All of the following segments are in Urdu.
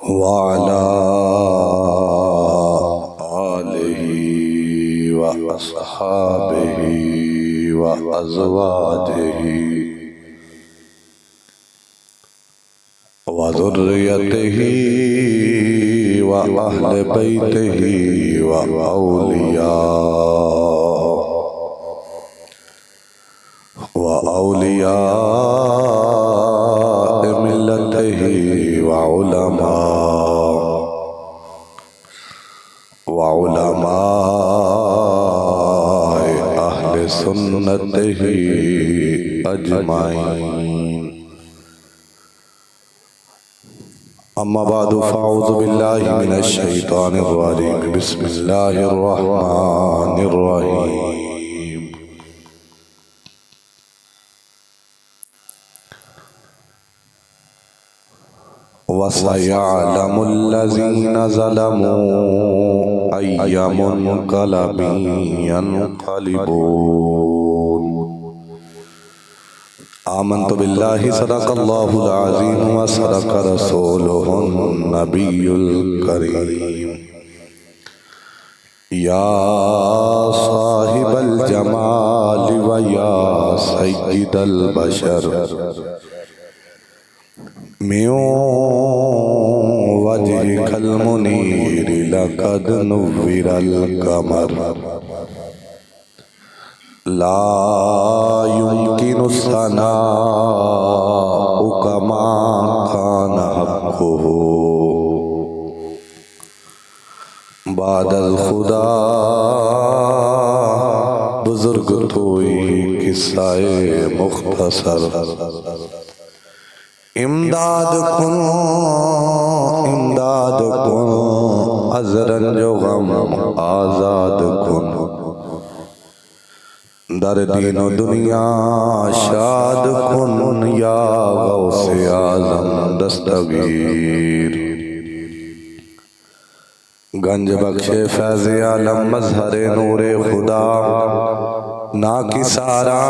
وعلى آله وأصحابه وأزواجه وذريته وأهل بيته وأولياء ملته وعلماء أهل سنته أجمعين. أما بعد فأعوذ بالله من الشيطان الرجيم. بسم الله الرحمن الرحيم. وَسَيَعْلَمُ الَّذِينَ ظَلَمُوا أَيَّ مُنْقَلَبٍ يَنْقَلِبُونَ. آمنت باللہ صدق اللہ العظیم وصدق رسولہ النبی الکریم. یا صاحب الجمال و یا سید البشر من وجهك المنير لقد نور القمر. لا يمكن الثناء كما كان حقه بعد الخدا. بزرگ توئی قصہ مختصر. امداد کن از رنج و غم آزاد کن. در دین و دنیا شاد کن یا غوث اعظم دستگیر. گنج بخش فیض عالم مظہر نور خدا. ناکی سارا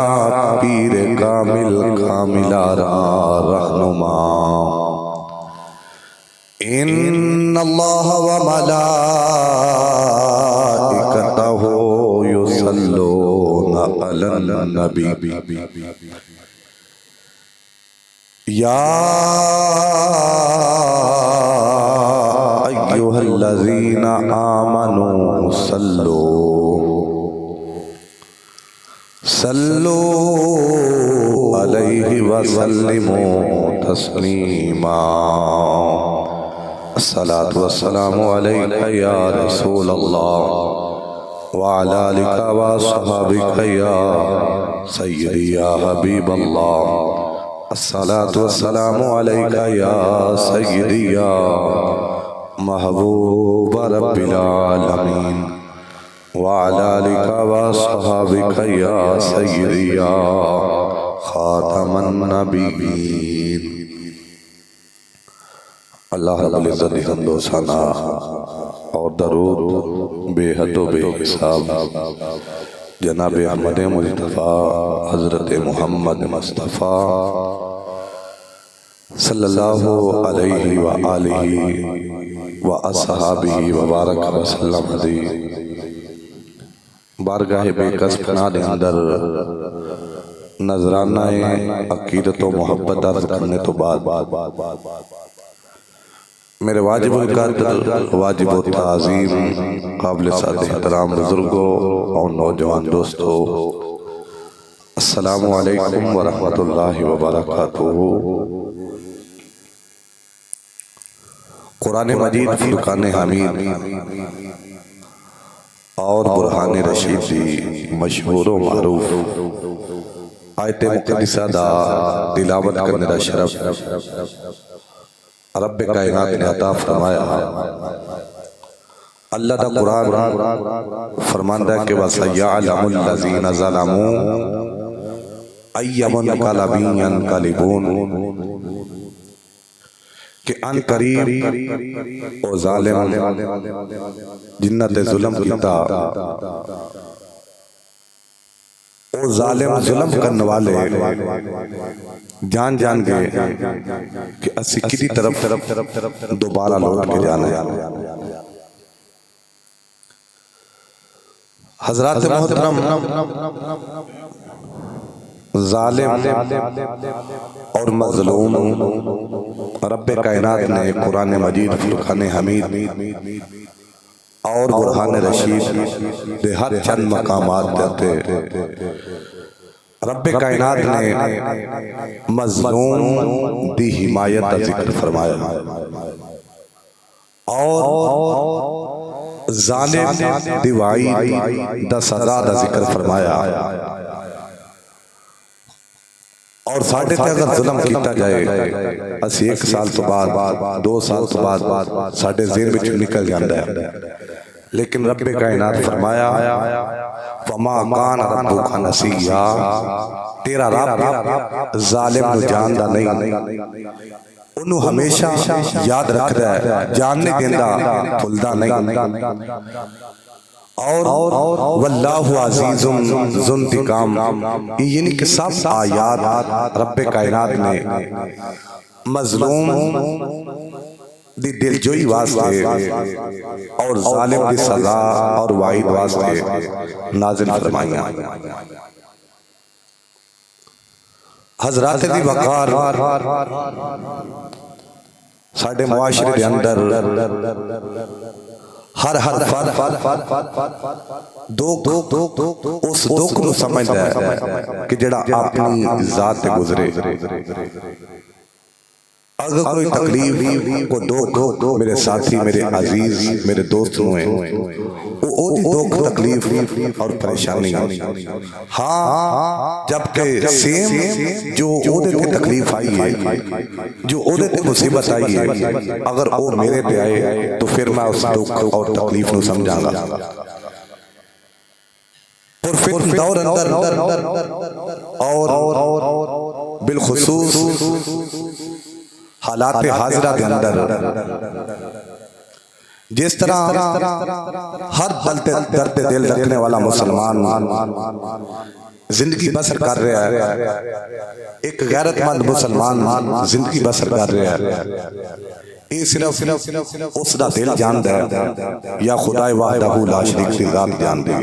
پیر کامل کاملارا رہنما. ان اللہ و ملائکتہ یصلون علی النبی. یا ایھا الذین آمنوا صلوا علیہ وسلموا تسلیما. الصلاة والسلام علیک یا رسول اللہ وعلی آلک واصحابک یا سیدی یا حبیب اللہ. الصلاة والسلام علیک یا سیدی یا محبوب رب العالمین وعلی آلک واصحابک یا سیدی یا خاتم النبیین. اللہ رب العزت حمد و ثنا اور درود بے حد و بے حساب جناب احمد مصطفیٰ حضرت محمد مصطفیٰ صلی اللہ علیہ وآلہ وآصحابہ وبارک وسلم. بارگاہ بے کس پناہ دے اندر نظرانہ عقیدت و محبت عرض کرنے تو بعد میرے واجب القدر واجب التعظیم قابل سعادت احترام بزرگوں اور نوجوان دوستوں، السلام علیکم ورحمۃ اللہ وبرکاتہ. قرآن مجید فرقان حمید اور برہان رشید دی مشہور و معروف آیت مقدسہ دا تلاوت کرنے دا شرف رب کائنات نے عطا فرمایا. اللہ دا قرآن فرماندہ ہے کہ وَسَيَعْلَمُ الَّذِينَ ظَلَمُوا أَيَّ مُنْقَلَبٍ يَنْقَلِبُونَ کہ ان قریب او ظالم جنت ظلم کیتا او ظالم ظلم کرنے والے جان جان گئے کہ اسی کسی طرف دوبارہ لوٹ کے جانا ہے۔ حضرات محترم، ظالم اور مظلوم رب کائنات نے قرآن مجید، فرقان حمید اور برہان رشید دے ہر چند مقامات دیتے رب کائنات نے مظلوم دی حمایت کا ذکر فرمایا اور ظالم دی وعید دا سزا دا ذکر فرمایا۔ اور ساڑھے تے اگر ظلم کیتا جائے اسی 1 سال تو بعد 2 سال تو بعد ساڑھے ذہن میں نکل جاندہ ہے، لیکن رب کائنات فرمایا وَمَا كَانَ رَبُّكَ نَسِيًّا، تیرا رب ظالم نو جاندہ نہیں، انہوں ہمیشہ یاد رکھ رہا ہے، جاننے دیندہ بھولدا نہیں۔ اور واللہ عزیز ذو انتقام، یعنی کہ سب آیات رب کائنات نے مظلوم دی دل جوئی واسطے اور ظالم دی سزا اور وعید واسطے نازل فرمائیاں۔ حضرات دی وقار ساڑھے معاشرے دے اندر ہر فرد اس دکھ نو سمجھدا ہے کہ جڑا اپنی ذات تے گزرے۔ اگر کوئی تکلیف کو دکھ میرے ساتھی، میرے عزیز، میرے دوست ہوئے او دی دکھ تکلیف اور پریشانی، ہاں جبکہ سیم جو او دے تے تکلیف آئی ہے، جو او دے تے مصیبت آئی ہے، اگر او میرے پہ آئے تو پھر میں اس دکھ اور تکلیف نو سمجھاں گا۔ اور پھر دور اندر اور بالخصوص حالات حاضرہ کے اندر جس طرح ہر درد دل رکھنے والا مسلمان زندگی بسر کر رہا ہے، ایک غیرت مند مسلمان زندگی بسر کر رہا ہے، یہ صرف اس دا دل جان ہے یا خدا وحدہ لا شریک کی ذات جان دے۔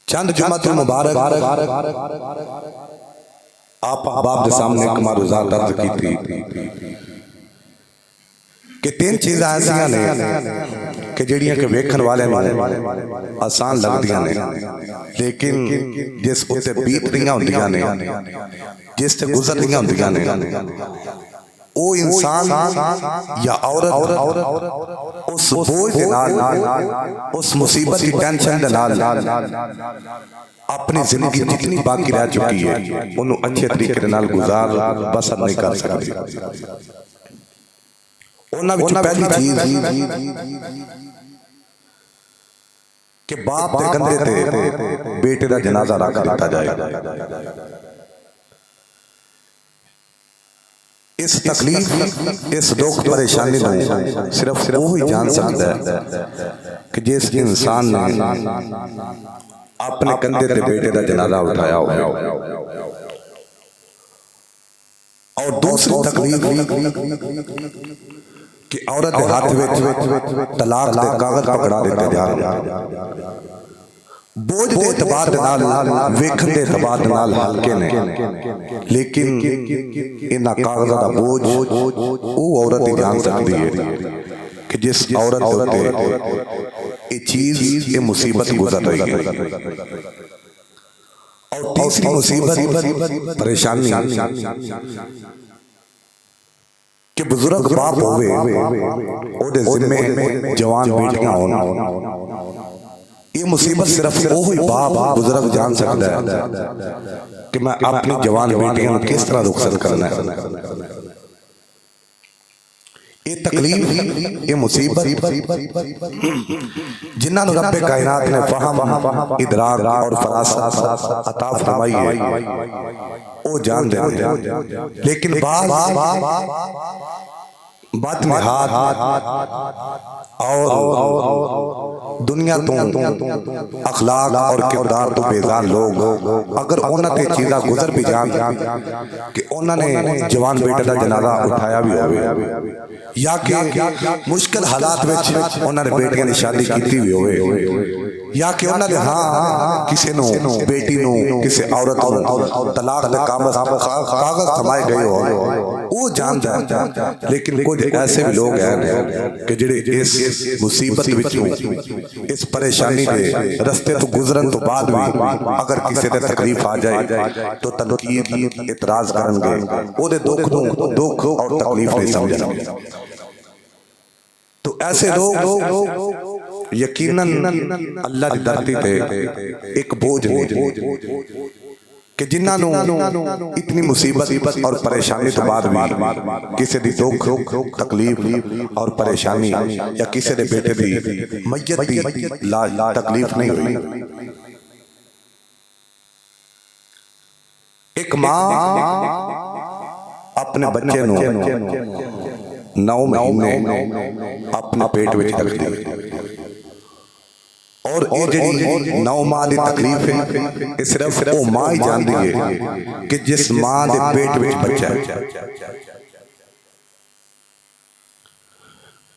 چند جمعۃ المبارک آپ احباب دے سامنے ایک معروضات عرض کی تھی کہ 3 چیزیں ایسیاں نے کہ جڑیاں کہ ویکھن والے میں آسان لگدیاں نے، لیکن جس اتے بیت رہیاں ہوندیاں نے، جس تے گزر رہیاں ہوندیاں نے، او انسان یا عورت اس بوجھ دے نال، اس مصیبت کی ٹینشن دے نال اپنی زندگی جتنی باقی رہ چکی ہے انہوں اچھے طریقے نال گزار بسر نہیں کر سکتے۔ انہاں وچوں پہلی چیز کہ باپ دے کندھے تے بیٹے دا جنازہ رکھ دیتا جائے۔ اس تکلیف، اس دکھ پریشانی میں صرف وہی جان سکتا ہے کہ جس انسان نے اپنے کندھے تے بیٹے دا جنازہ اٹھایا ہو۔ اور دوسری تکلیف کہ عورت دے ہاتھ وچ طلاق دے کاغذ پکڑا دیتے جان، بوجھ دے اعتبار دے نال، ویکھن دے اعتبار دے نال ہلکے نے، لیکن انہاں کاغذاں دا بوجھ او عورت ہی جان سکتی ہے کہ جس عورت ہوتے یہ چیز، یہ مصیبت گزر رہی ہے۔ اور تیسری مصیبت پریشانی کہ بزرگ باپ ہوئے او دے ذمے جوان بیٹیاں ہونا، یہ مصیبت صرف وہی باپ بزرگ جان سکتا ہے کہ میں اپنی جوان بیٹیاں کس طرح رخصت کرنا ہے۔ یہ تکلیف، یہ مصیبت جنہاں نو رب کائنات نے فہم، ادراک اور فراست عطا فرمائی ہے وہ جان دے ہیں، لیکن بعض بدنہاد اور دنیا تو اخلاق اور کردار تو بیزار لوگ اگر انہاں تے چیزاں گزر بھی جان کہ انہاں نے جوان بیٹے دا جنازہ اٹھایا بھی ہوئے یا کہ مشکل حالات وچ انہاں نے بیٹیاں دی شادی کیتی بھی ہوئے یا کہ انہاں نے ہاں کسی نو بیٹی نو کسی عورت نو طلاق دے کاغذ تھمائے گئے ہو وہ جاندا ہے لیکن کچھ ایسے بھی لوگ ہیں کہ جڑے اس مصیبت وچوں اس پریشانی دے رستے تو گزرن تو بعد بھی اگر کسی تے تکلیف آ جائے تو تنقید اعتراض کرن گے او دے دکھ اور تکلیف نہیں سمجھن گے تو ایسے لوگ یقیناً اللہ کی دھرتی پہ ایک بوجھ نہیں کہ جنہاں نو اتنی مصیبت اور پریشانی تو بعد بھی کسی دی دکھ تکلیف اور پریشانی یا کسی دے بیٹے دی میت دی تکلیف نہیں ہوئی. ایک ماں اپنے بچے نو 9 مہینے اپنے پیٹ وچ رکھ دی اور یہ جڑی 9 ماہ دی تکلیف ہے یہ صرف وہ ماں ہی جاندی ہے کہ جس ماں دے پیٹ وچ بچہ ہے.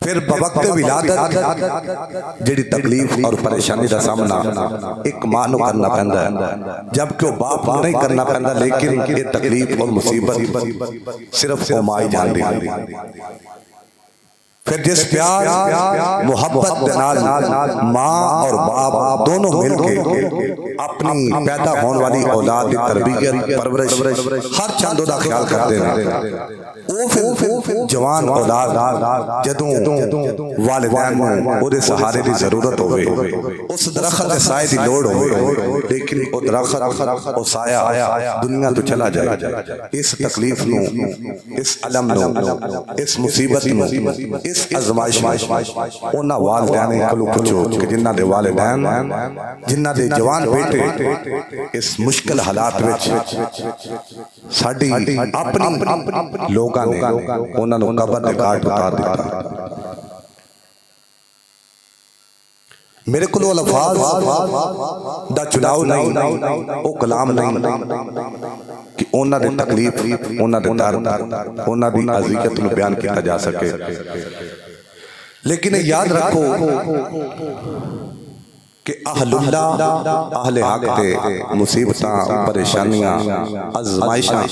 پھر بوقت ولادت جڑی تکلیف اور پریشانی دا سامنا ایک ماں نو کرنا پیندا ہے جبکہ وہ باپ نو نہیں کرنا پیندا لیکن یہ تکلیف اور مصیبت صرف وہ ماں ہی جاندی ہے. پھر جس پیار محبت دنال ماں اور باپ دونوں مل کے اپنی پیدا ہونے والی اولاد کی تربیت پرورش ہر چندوں دا خیال کرتے ہیں وہ پھر جوان اولاد جدوں والدین او دے سہارے دی ضرورت ہوئے اس درخت دے سائے دی لوڑ ہوئے لیکن وہ درخت او سایہ دنیا تو چلا جائے اس تکلیف نو اس علم نو اس مصیبت نو اس ازمائش انہاں والدین کلو پوچھو کہ جنہاں دے والدین جنہاں دے جوان بیٹے اس مشکل حالات وچ ساڈی اپنی لوگاں نے انہاں نو قبر دے گھاٹ اتار دتا. میرے کو الفاظ دا چناؤ نہیں او کلام نہیں کہ انہاں دے تکلیف انہاں دے درد انہاں دی اذیت نو بیان کیتا جا سکے لیکن یاد رکھو کہ اہل اللہ اہل حق تے مصیبتاں پریشانیاں آزمائشاں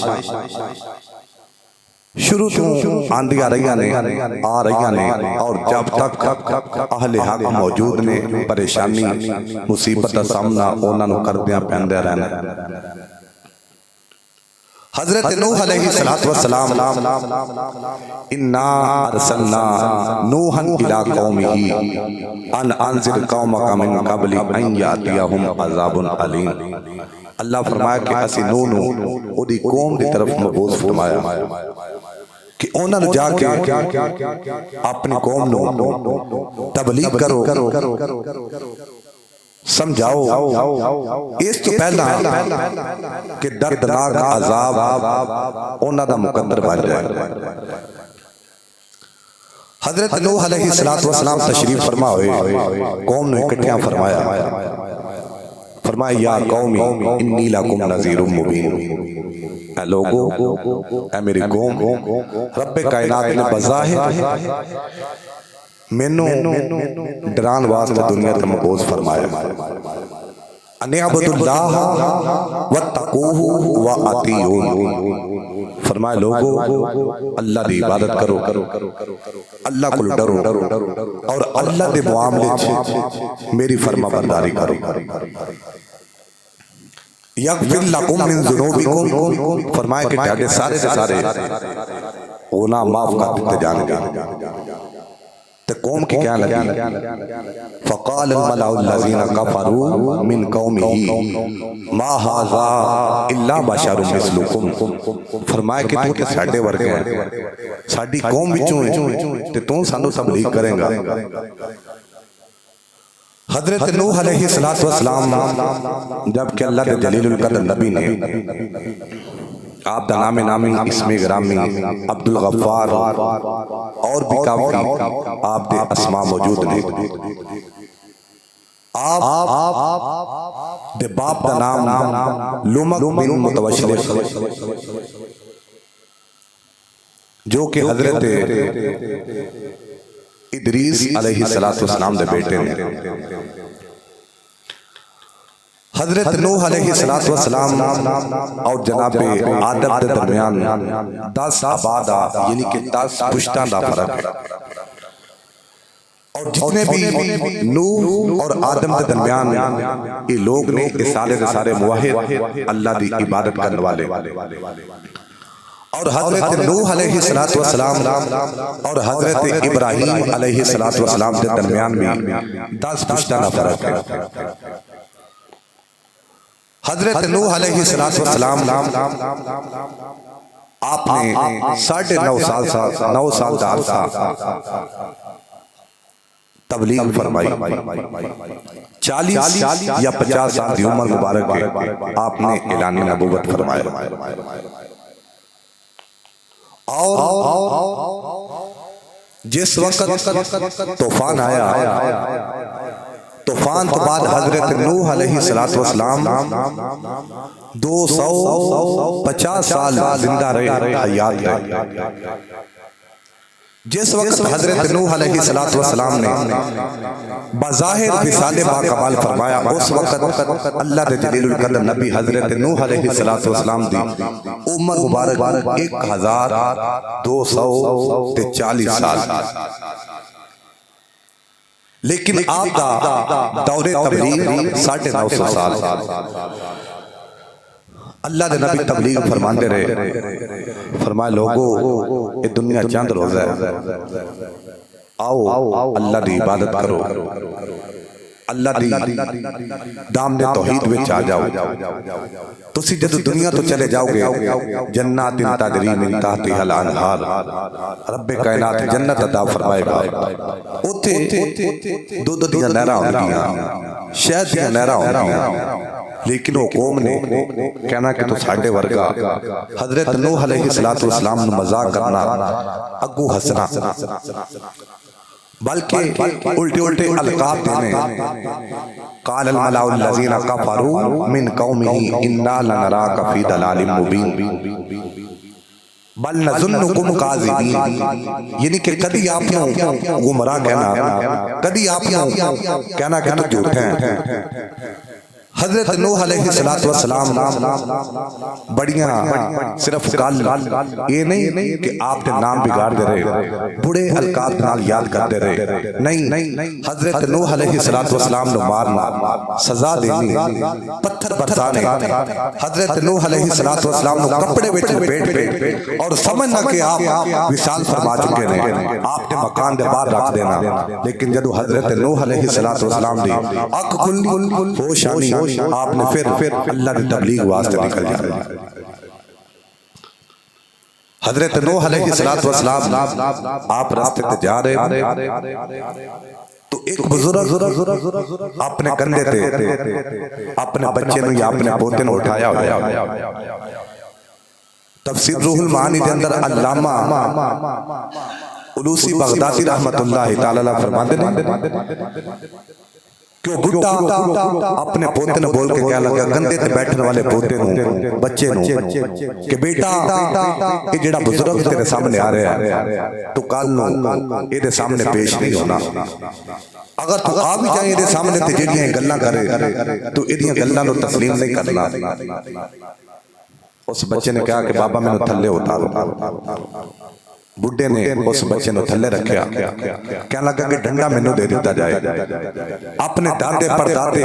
شروع تو آندیاں رہیاں نے آ رہیاں نے اور جب تک اہل حق موجود نے پریشانی مصیبت دا سامنا انہاں نو کردیاں پیندے رہنا. حضرت نوح علیہ السلام انا ارسلنا نوحا الى قومه ان انذر قومك من قبل ان ياتيهم عذاب الیم. اللہ فرمایا کہ اسی نوح نو اودی قوم دی طرف مبعوث فرمایا کہ انہاں نے جا کے اپنی قوم نو تبلیغ کرو سمجھاؤ اس تو پہلا کہ دردناک عذاب انہاں دا مقدر بن جائے. حضرت نوح علیہ السلام تشریف فرما ہوئے قوم نے اکٹھیاں فرمایا یا قومی انی لکم نذیر مبین. اے لوگو اے میری قوم رب کائنات نے بظاہر مینوں ڈران واسطے دنیا تے مبعوث فرمایا ان اعبدوا اللہ واتقوہ واطیعون. فرمایا لوگو اللہ دی عبادت کرو اللہ کو ڈرو اور اللہ دے معاملے میری فرما برداری کرو. یغفر لکم من ذنوبکم فرمایا کہ تہاڈے سارے دے سارے گناہ معاف کر دیتے جانے گے. تو قوم کی کیا لگی فقال الملأ الذین کفروا من قومه ما ھذا الا بشر مثلکم. فرمایا کہ تو تے ساڈے ورگے ہیں ساڈی قوم وچوں ہے تے تو سانو تبلیغ کرے گا. حضرت نوح علیہ السلام جب کہ اللہ کے جلیل القدر نبی نے آپ دا نام نامی اسم گرامی عبد الغفار اور بھی کافی آپ دے اسماء موجود نے. آپ دے باپ دا نام لمک بن متوشلق جو کہ حضرت ادریس علیہ السلام دے بیٹے نے. حضرت نوح علیہ السلام اور جناب آدم دے درمیان 10 آبادہ یعنی کہ 10 پشتاں دا فرق ہے. اور جتنے بھی نوح اور آدم دے درمیان یہ لوگ نے یہ سارے موحد اللہ دی عبادت کرنے والے. اور حضرت نوح علیہ السلام اور حضرت ابراہیم علیہ السلام دے درمیان بھی 10 پشتاں دا فرق ہے. حضرت نوح علیہ السلام آپ نے 9.5 سال دا عرصہ تبلیغ فرمائی. 40 یا 50 سال دی عمر مبارک ہے آپ نے اعلان نبوت فرمایا. اور جس وقت طوفان آیا طوفان تو بعد حضرت نوح علیہ السلام 250 سال زندہ رہے حیات رہے. جس وقت حضرت نوح علیہ السلام نے بظاہر وصال باکمال فرمایا اس وقت اللہ دے جلیل القدر نبی حضرت نوح علیہ السلام دی عمر مبارک 1240 سال. لیکن آپ دا دور تبلیغ 950 سال. اللہ دے نبی تبلیغ فرماندے رہے. فرمایا لوگو یہ دنیا چند روز ہے, آؤ اللہ دی عبادت کرو, اللہ دی دامن توحید وچ آ جاؤ. تسی جدو دنیا تو چلے جاؤ گے جنات تجری من تحتها الانہار, رب کائنات جنت عطا فرمائے گا. اوتھے دودھ دیاں نہراں ہوندیاں, شہد دیاں نہراں ہوندیاں. لیکن وہ قوم نے کہنا کہ تو ساڈے ورگا حضرت نوح علیہ السلام نو مذاق کرنا اگو ہسنا, بلکہ الٹے القاب دینے. قال الملأ الذین کفروا من قومه انا لنراک فی ضلال مبین بل نظنکم کاذبین. یعنی کہ کدی آپ نے گمراہ کہنا, کدی آپ نے کہنا کہ تو جھوٹے ہیں. حضرت نوح علیہ السلام بڑیاں صرف گل یہ نہیں کہ آپ نے نام بگاڑ دے رہے, بڑے القاب نال یاد کرتے رہے. نہیں, حضرت نوح علیہ السلام نو مارنا, سزا دینی, پتھر برسانے. حضرت نوح علیہ السلام نو کپڑے وچ لپیٹ کے اور سمجھنا کہ آپ وصال فرما چکے ہیں, آپ نے مکان دے باہر رکھ دینا. لیکن جدو حضرت نوح علیہ السلام دی اکھ کھلی ہوش آنی, آپ نے پھر اللہ کی تبلیغ واسطے نکل جانا. حضرت نوح علیہ السلام آپ راستے تے جا رہے تو ایک بزرگ اپنے کندھے تے اپنے بچے نو یا اپنے پوتے نو اٹھایا ہوا. تفسیر روح المعانی دے اندر علامہ علوسی بغدادی رحمت اللہ تعالی فرماتے ہیں کہ وہ بڑھا اپنے پوتے نے بول کے کہا لگا گندے تے بیٹھنے والے پوتے نو, بچے نو, کہ بیٹا یہ جڑا بزرگ تیرے سامنے آ رہا ہے تو کل نو یہ دے سامنے پیش نہیں ہونا. اگر تو آ بھی جائیں یہ دے سامنے تے جڑیاں گلاں کرے تو یہ گلاں نو تسلیم نہیں کرنا. اس بچے نے کہا کہ بابا میں نو تھلے اتارو. بڈھے نے اس بچے نو تھلے رکھیا, کہنے لگا کہ ڈنڈا میں نو دے دیتا جائے. اپنے دادے پر دادے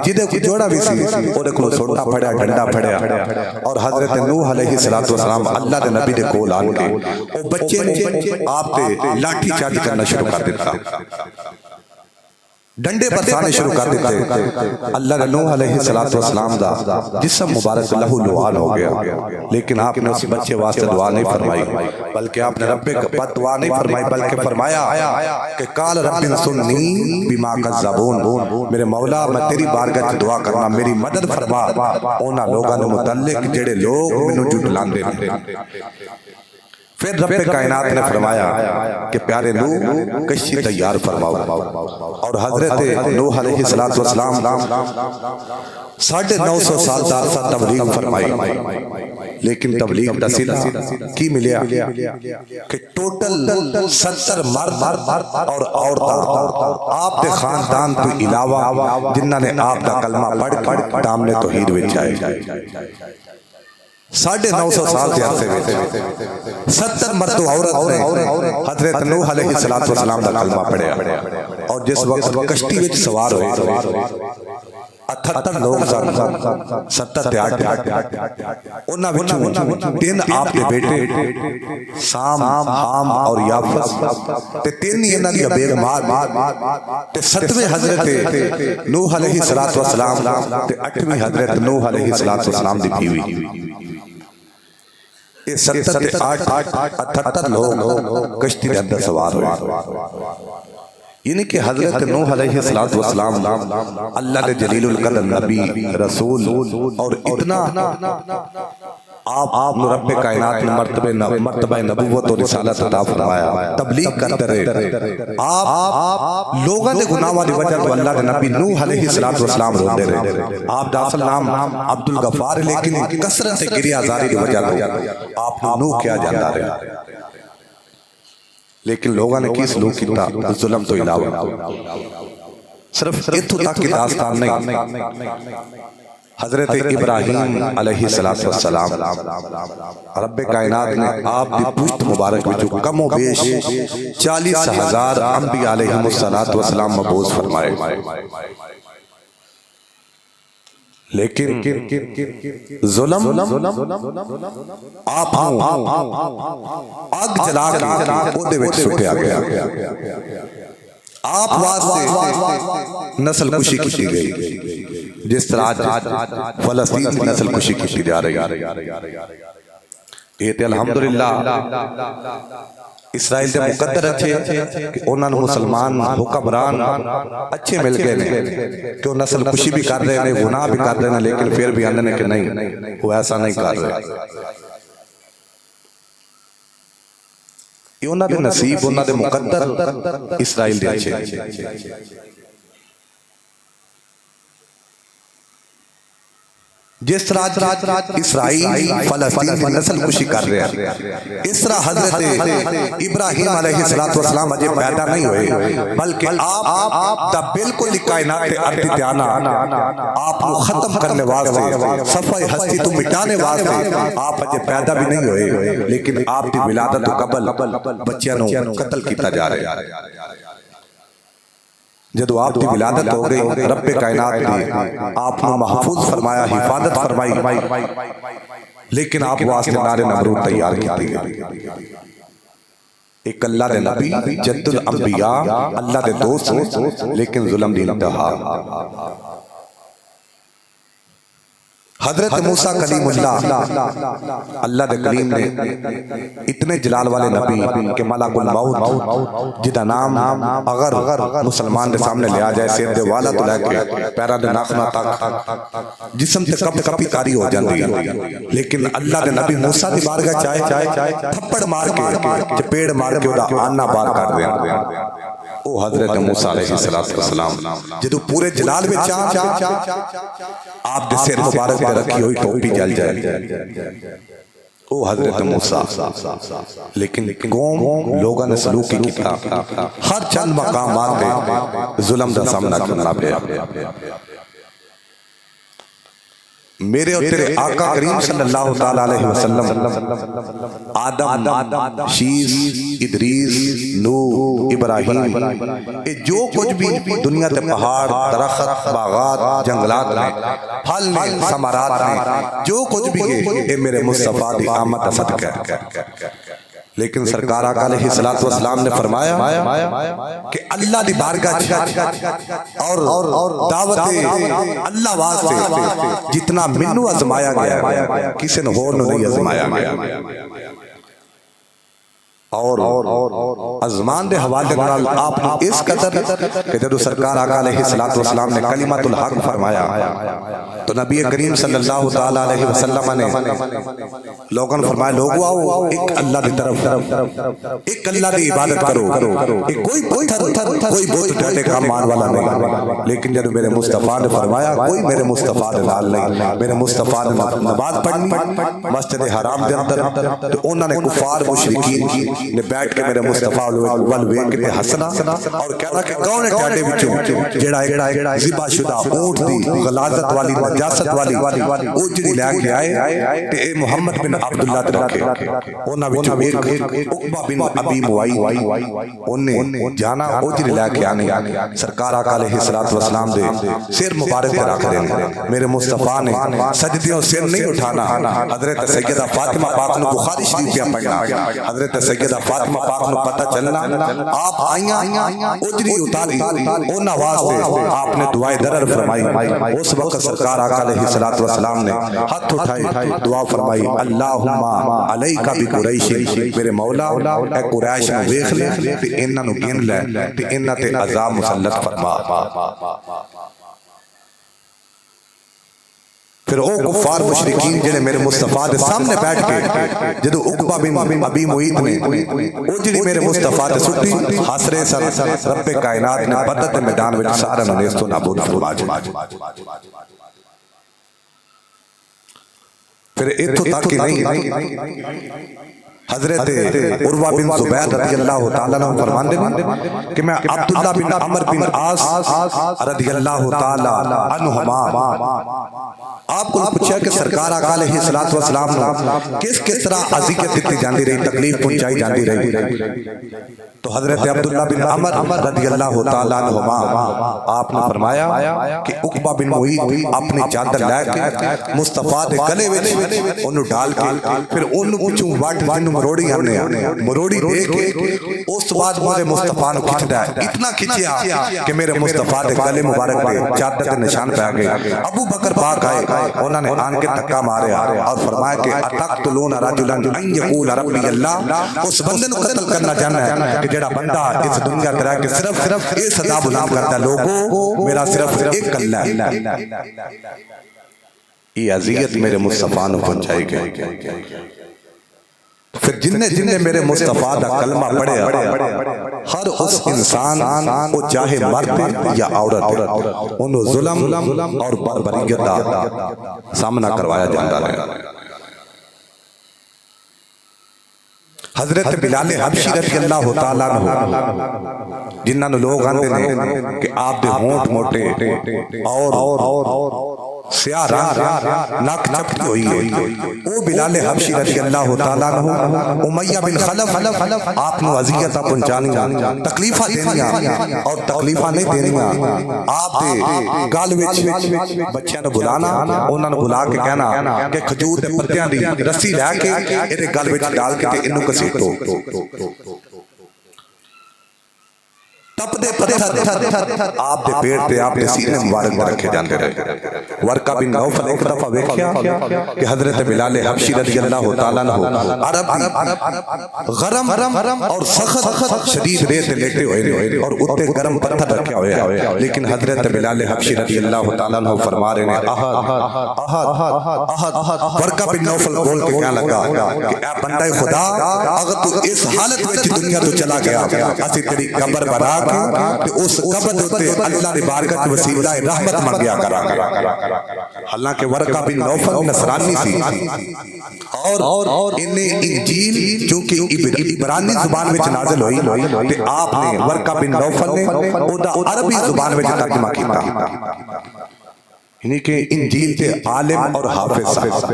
جدے کو جوڑا بھی سی اور ایک لو سوٹا پھڑیا, ڈنڈا پھڑیا, اور حضرت نوح علیہ السلام اللہ دے نبی دے کول آن کے او بچے نے آپ تے لاٹھی چارج کرنا شروع کر دیتا. ڈنڈے برسانے شروع کر دیتے. اللہ نے نوح علیہ السلام دا جسم مبارک لہو لعان ہو گیا، لیکن آپ نے اس بچے واسطے دعا نہیں فرمائی، بلکہ آپ نے رب کا بد دعا نہیں فرمائی، بلکہ فرمایا کہ قال رب انصرنی بما کذبون، میرے مولا میں تیری بارگاہ وچ دعا کرنا، میری مدد فرما انہاں لوگاں دے متعلق جڑے لوگ مینوں جھٹلاندے نے. پھر رب کائنات نے فرمایا کہ پیارے نوح کشتی تیار فرماؤ، اور حضرت نوح علیہ السلام 950 سال عرصہ تبلیغ فرمائی. لیکن تبلیغ دا صلہ کی ملیا کہ ٹوٹل 70 مرد اور عورتاں آپ دے خاندان تو علاوہ جنہاں نے آپ دا کلمہ پڑھ کے دامن توحید وچ آئے. 950 سال کے عرصے میں 70 مرد و عورت نے حضرت نوح علیہ السلام دا کلمہ پڑھیا، اور جس وقت کشتی وچ سوار ہوئے 78 لوگ سن، 70 تے 8 انہاں وچوں 3 آپ دے بیٹے سام، حام اور یافس تے 3 انہاں دی بیگمات تے 7ویں حضرت نوح علیہ السلام تے 8ویں حضرت نوح علیہ السلام دی بیوی. یہ 70 تے 78 لوگ کشتی کے اندر سوار ہوئے. یعنی کہ حضرت نوح علیہ السلام اللہ کے جلیل القدر نبی رسول، اور اتنا آپ رب کائنات نے مرتبہ نبوت اور رسالت عطا فرمایا، تبلیغ کرتے رہے. آپ لوگوں کے گناہاں دی وجہ تو اللہ کے نبی نوح علیہ السلام روندے رہے. آپ دا اصل نام عبد الغفار، لیکن کثرت گریہ زاری دی وجہ تو آپ نوح کیا جاتا رہا. لیکن لوگوں نے کی سلوک کیتا ظلم تو علاوہ. صرف اتھو تک کی داستان نہیں، حضرت ابراہیم علیہ السلام رب کائنات نے آپ دی پشت مبارک وچوں کم و بیش 40,000 انبیاء علیہ السلام مبعوث فرمائے. لیکن ظلم آپ آگ جلا کے اودے وچ سٹیا گیا. آپ واسطے نسل کشی کی گئی، جس طرح فلسطین کی نسل کشی کی جا رہی ہے. یہ تے الحمدللہ اسرائیل دے مقدر اچھے کہ انہاں نے مسلمان حکمران اچھے مل گئے نے کہ وہ نسل کشی بھی کر رہے ہیں، گناہ بھی کر رہے ہیں، لیکن پھر بھی آندھنے کہ نہیں، وہ ایسا نہیں کر رہے. یہ انہاں دے نصیب، انہاں دے مقدر اسرائیل دے اچھے. جس طرح اسرائیل فلسطین کی نسل کشی کر رہے ہیں، اس طرح حضرت ابراہیم علیہ السلام اجے پیدا نہیں ہوئے، بلکہ آپ دا بالکل کائنات ارض تیانا آپ کو ختم کرنے واسطے، صفحہ ہستی تو مٹانے واسطے آپ اجے پیدا بھی نہیں ہوئے، لیکن آپ دی ولادت قبل بچیاں نو قتل کیتا جا رہا ہے. جدو آپ کی ولادت ہو گئی، رب کائنات نے آپ کو محفوظ فرمایا، حفاظت فرمائی، لیکن آپ واسطے نار نمرود تیار کیتی گئی. ایک اللہ دے نبی جد الانبیاء، اللہ دے دوست، لیکن ظلم دی انتہا. حضرت موسیٰ کلیم اللہ، اللہ دے کلیم نے اتنے جلال والے نبی کہ ملک الموت جدہ نام اگر مسلمان دے سامنے لیا جائے، سیر دے والا تو لے کے پیران دے ناخنا تک جسم تے کپ کپی کاری ہو جاندی ہے، لیکن اللہ دے نبی موسیٰ دی بارگاہ چاہے تھپڑ مار کے چپیڑ مار کے ادا آنا بار کر دیں. او حضرت موسیٰ علیہ السلام جدو پورے جلال میں آپ دے سیر مبارک پہ رکھی ہوئی ٹوپی جل جائے، او حضرت موسیٰ. لیکن قوم لوگاں نے سلوکی کیتا، ہر چند مقامات پہ ظلم دا سامنا کرنا پیا. میرے اور تیرے آقا کریم صلی اللہ تعالیٰ علیہ وسلم آدم، شیس، ادریس، نوح، ابراہیم، جو کچھ بھی دنیا تے پہاڑ، درخت، باغات، جنگلات میں، پھل میں، ثمرات میں، جو کچھ بھی یہ میرے مصطفیٰ دی آمد صدقہ ہے. لیکن سرکار آقا علیہ الصلوۃ والسلام نے فرمایا کہ اللہ دی بارگاہ اور دعوت اللہ واسطے جتنا منو آزمایا گیا کسی نے ہور نہیں آزمایا گیا. اور ازمان دے حوالے نال آپ نے اس قدر کہ جب سرکار آقا علیہ الصلوۃ والسلام نے کلمۃ الحق فرمایا تو نبی کریم صلی اللہ تعالی علیہ وسلم نے لوگوں نے فرمایا لوگو آؤ ایک اللہ دی طرف ایک اللہ دی عبادت کرو. کوئی پتھر کوئی بت ڈھاٹے کام مان والا نہیں. لیکن جب میرے مصطفیٰ نے فرمایا کوئی میرے مصطفیٰ دے نال نہیں. میرے مصطفیٰ نے نماز پڑھنی مسجد حرام دے اندر تو انہوں نے کفار مشرکین نے بیٹھ کے میرے مصطفیٰ ول ویکھ کے ہسنا اور کہنا کہ کون ہے ٹاڈے وچوں جڑا ذبح شدہ اونٹ دی غلاظت والی نجاست والی اجڑی لے کے آئے تے اے محمد بن عبداللہ تے رکھے. انہاں وچوں ایک عقبہ بن ابی معیط اونے جانا اجڑی لے کے آنے سرکار آقا علیہ الصلوۃ والسلام دے سر مبارک تے رکھ دینے. میرے مصطفیٰ نے سجدیوں سر نہیں اٹھانا. حضرت سیدہ فاطمہ پاک نے بخاری شریف پہ پڑھنا. حضرت سیدہ فاطمہ پاک نو پتہ چلنا آپ آئیاں اجری اتاری انہاں واسطے آپ نے دعائے درر فرمائی. اس وقت سرکار آقا علیہ الصلوۃ والسلام نے ہاتھ اٹھائے دعا فرمائی اللہم علیک بقریش. میرے مولا اے قریش نو ویکھ لے تے انہاں نو گن لے تے انہاں تے عذاب مسلط فرما. پھر او کفار مشرکین جنہیں میرے مصطفیٰ دے سامنے بیٹھ کے جدو عقبہ بن ابی معیط نے او جڑی میرے مصطفیٰ دے سٹی حسرے سر رب کائنات نے بدت میدان وچ سارا نیست و نابود فرما چھڈیا. پھر ایتھوں تک ہی نہیں حضرت عروہ بن زبیر رضی اللہ تعالیٰ عنہ فرماندے ہیں کہ میں عبداللہ بن عمر بن عاص رضی اللہ تعالیٰ عنہما آپ کو پوچھا کہ سرکار آقا علیہ الصلوۃ والسلام کس طرح اذیت دیتی جاندی رہی تکلیف پہنچائی جاندی رہی تو حضرت عبداللہ بن عمر رضی اللہ تعالیٰ عنہما آپ نے فرمایا کہ عقبہ بن معیط اپنی چادر لے کے مصطفیٰ دے گلے وچ انہوں ڈال کے پھر انہوں پوچھوں واٹ جنوں مروڑی آنے مروڑی دے کے اس بعد مجھے مصطفیٰ نے کھچتا ہے اتنا کھچیا کہ میرے مصطفیٰ دے گلے مبارک دے چادر دے نشان پہ آگئے. ابو بکر پاک آئے انہوں نے آن کے تکا مارے اور فرمایا کہ اتقتلون رجلا ان یقول ربی اللہ. اس بندے کو قتل کرنا چاہنا ہے کہ جڑا بندہ اس دنیا کرا کہ صرف یہ صدا بلند کرتا ہے لوگوں میرا صرف ایک اللہ ہے. یہ اذیت میرے مصطفیٰ نے پہنچائی گئی. پھر جننے میرے مصطفیٰ دا کلمہ پڑھے ہر اس انسان وہ چاہے مرد یا عورت انہوں ظلم اور بربریت دا سامنا کروایا جاتا ہے. حضرت بلال حبشی رضی اللہ تعالیٰ عنہ جنہاں نے لوگ آندے نے کہ آپ دے ہونٹ موٹے اور سیاہ رنگ ناک چپٹی ہوئی ہے او بلال حبشی رضی اللہ تعالیٰ عنہ امیہ بن خلف آپ نے اذیتاں پہنچانیاں تکلیفاں دینیاں اور تکلیفاں نہیں دینیاں. آپ دے گل وچ بچیاں نوں بلانا انہاں نوں بلا کے کہنا کہ کھجور دے پتیاں دی رسی لے کے ایدے گل وچ ڈال کے تے اینوں کسیٹو. تپ دے پتھر آپ دے پیٹ تے آپ دے سینے مبارک میں رکھے جاندے رہے. ورقہ بن نوفل ایک دفعہ ویکھیا کہ حضرت بلال حبشی رضی اللہ تعالیٰ عنہ عرب گرم اور سخت شدید ریت لیٹے ہوئے اور اتے گرم پتھر رکھے ہوئے ہیں. لیکن حضرت بلال حبشی رضی اللہ تعالیٰ عنہ فرما رہے ہیں احد. ورقہ بن نوفل بول کے کہنے لگا کہ اے بندہ خدا اگر تو اس حالت میں دنیا تو چلا گیا اسی تیری قبر بنا کہ اس قبر ہوتے اللہ نے بارگاہ وسیلہ رحمت منگیا کرا. حالانکہ ورقہ بن نوفل نصرانی تھی اور انہیں انجیل چونکہ عبرانی زبان میں نازل ہوئی تے آپ نے ورقہ بن نوفل نے اودا عربی زبان میں ترجمہ کیتا. یعنی کہ انجیل کے عالم اور حافظ صاحب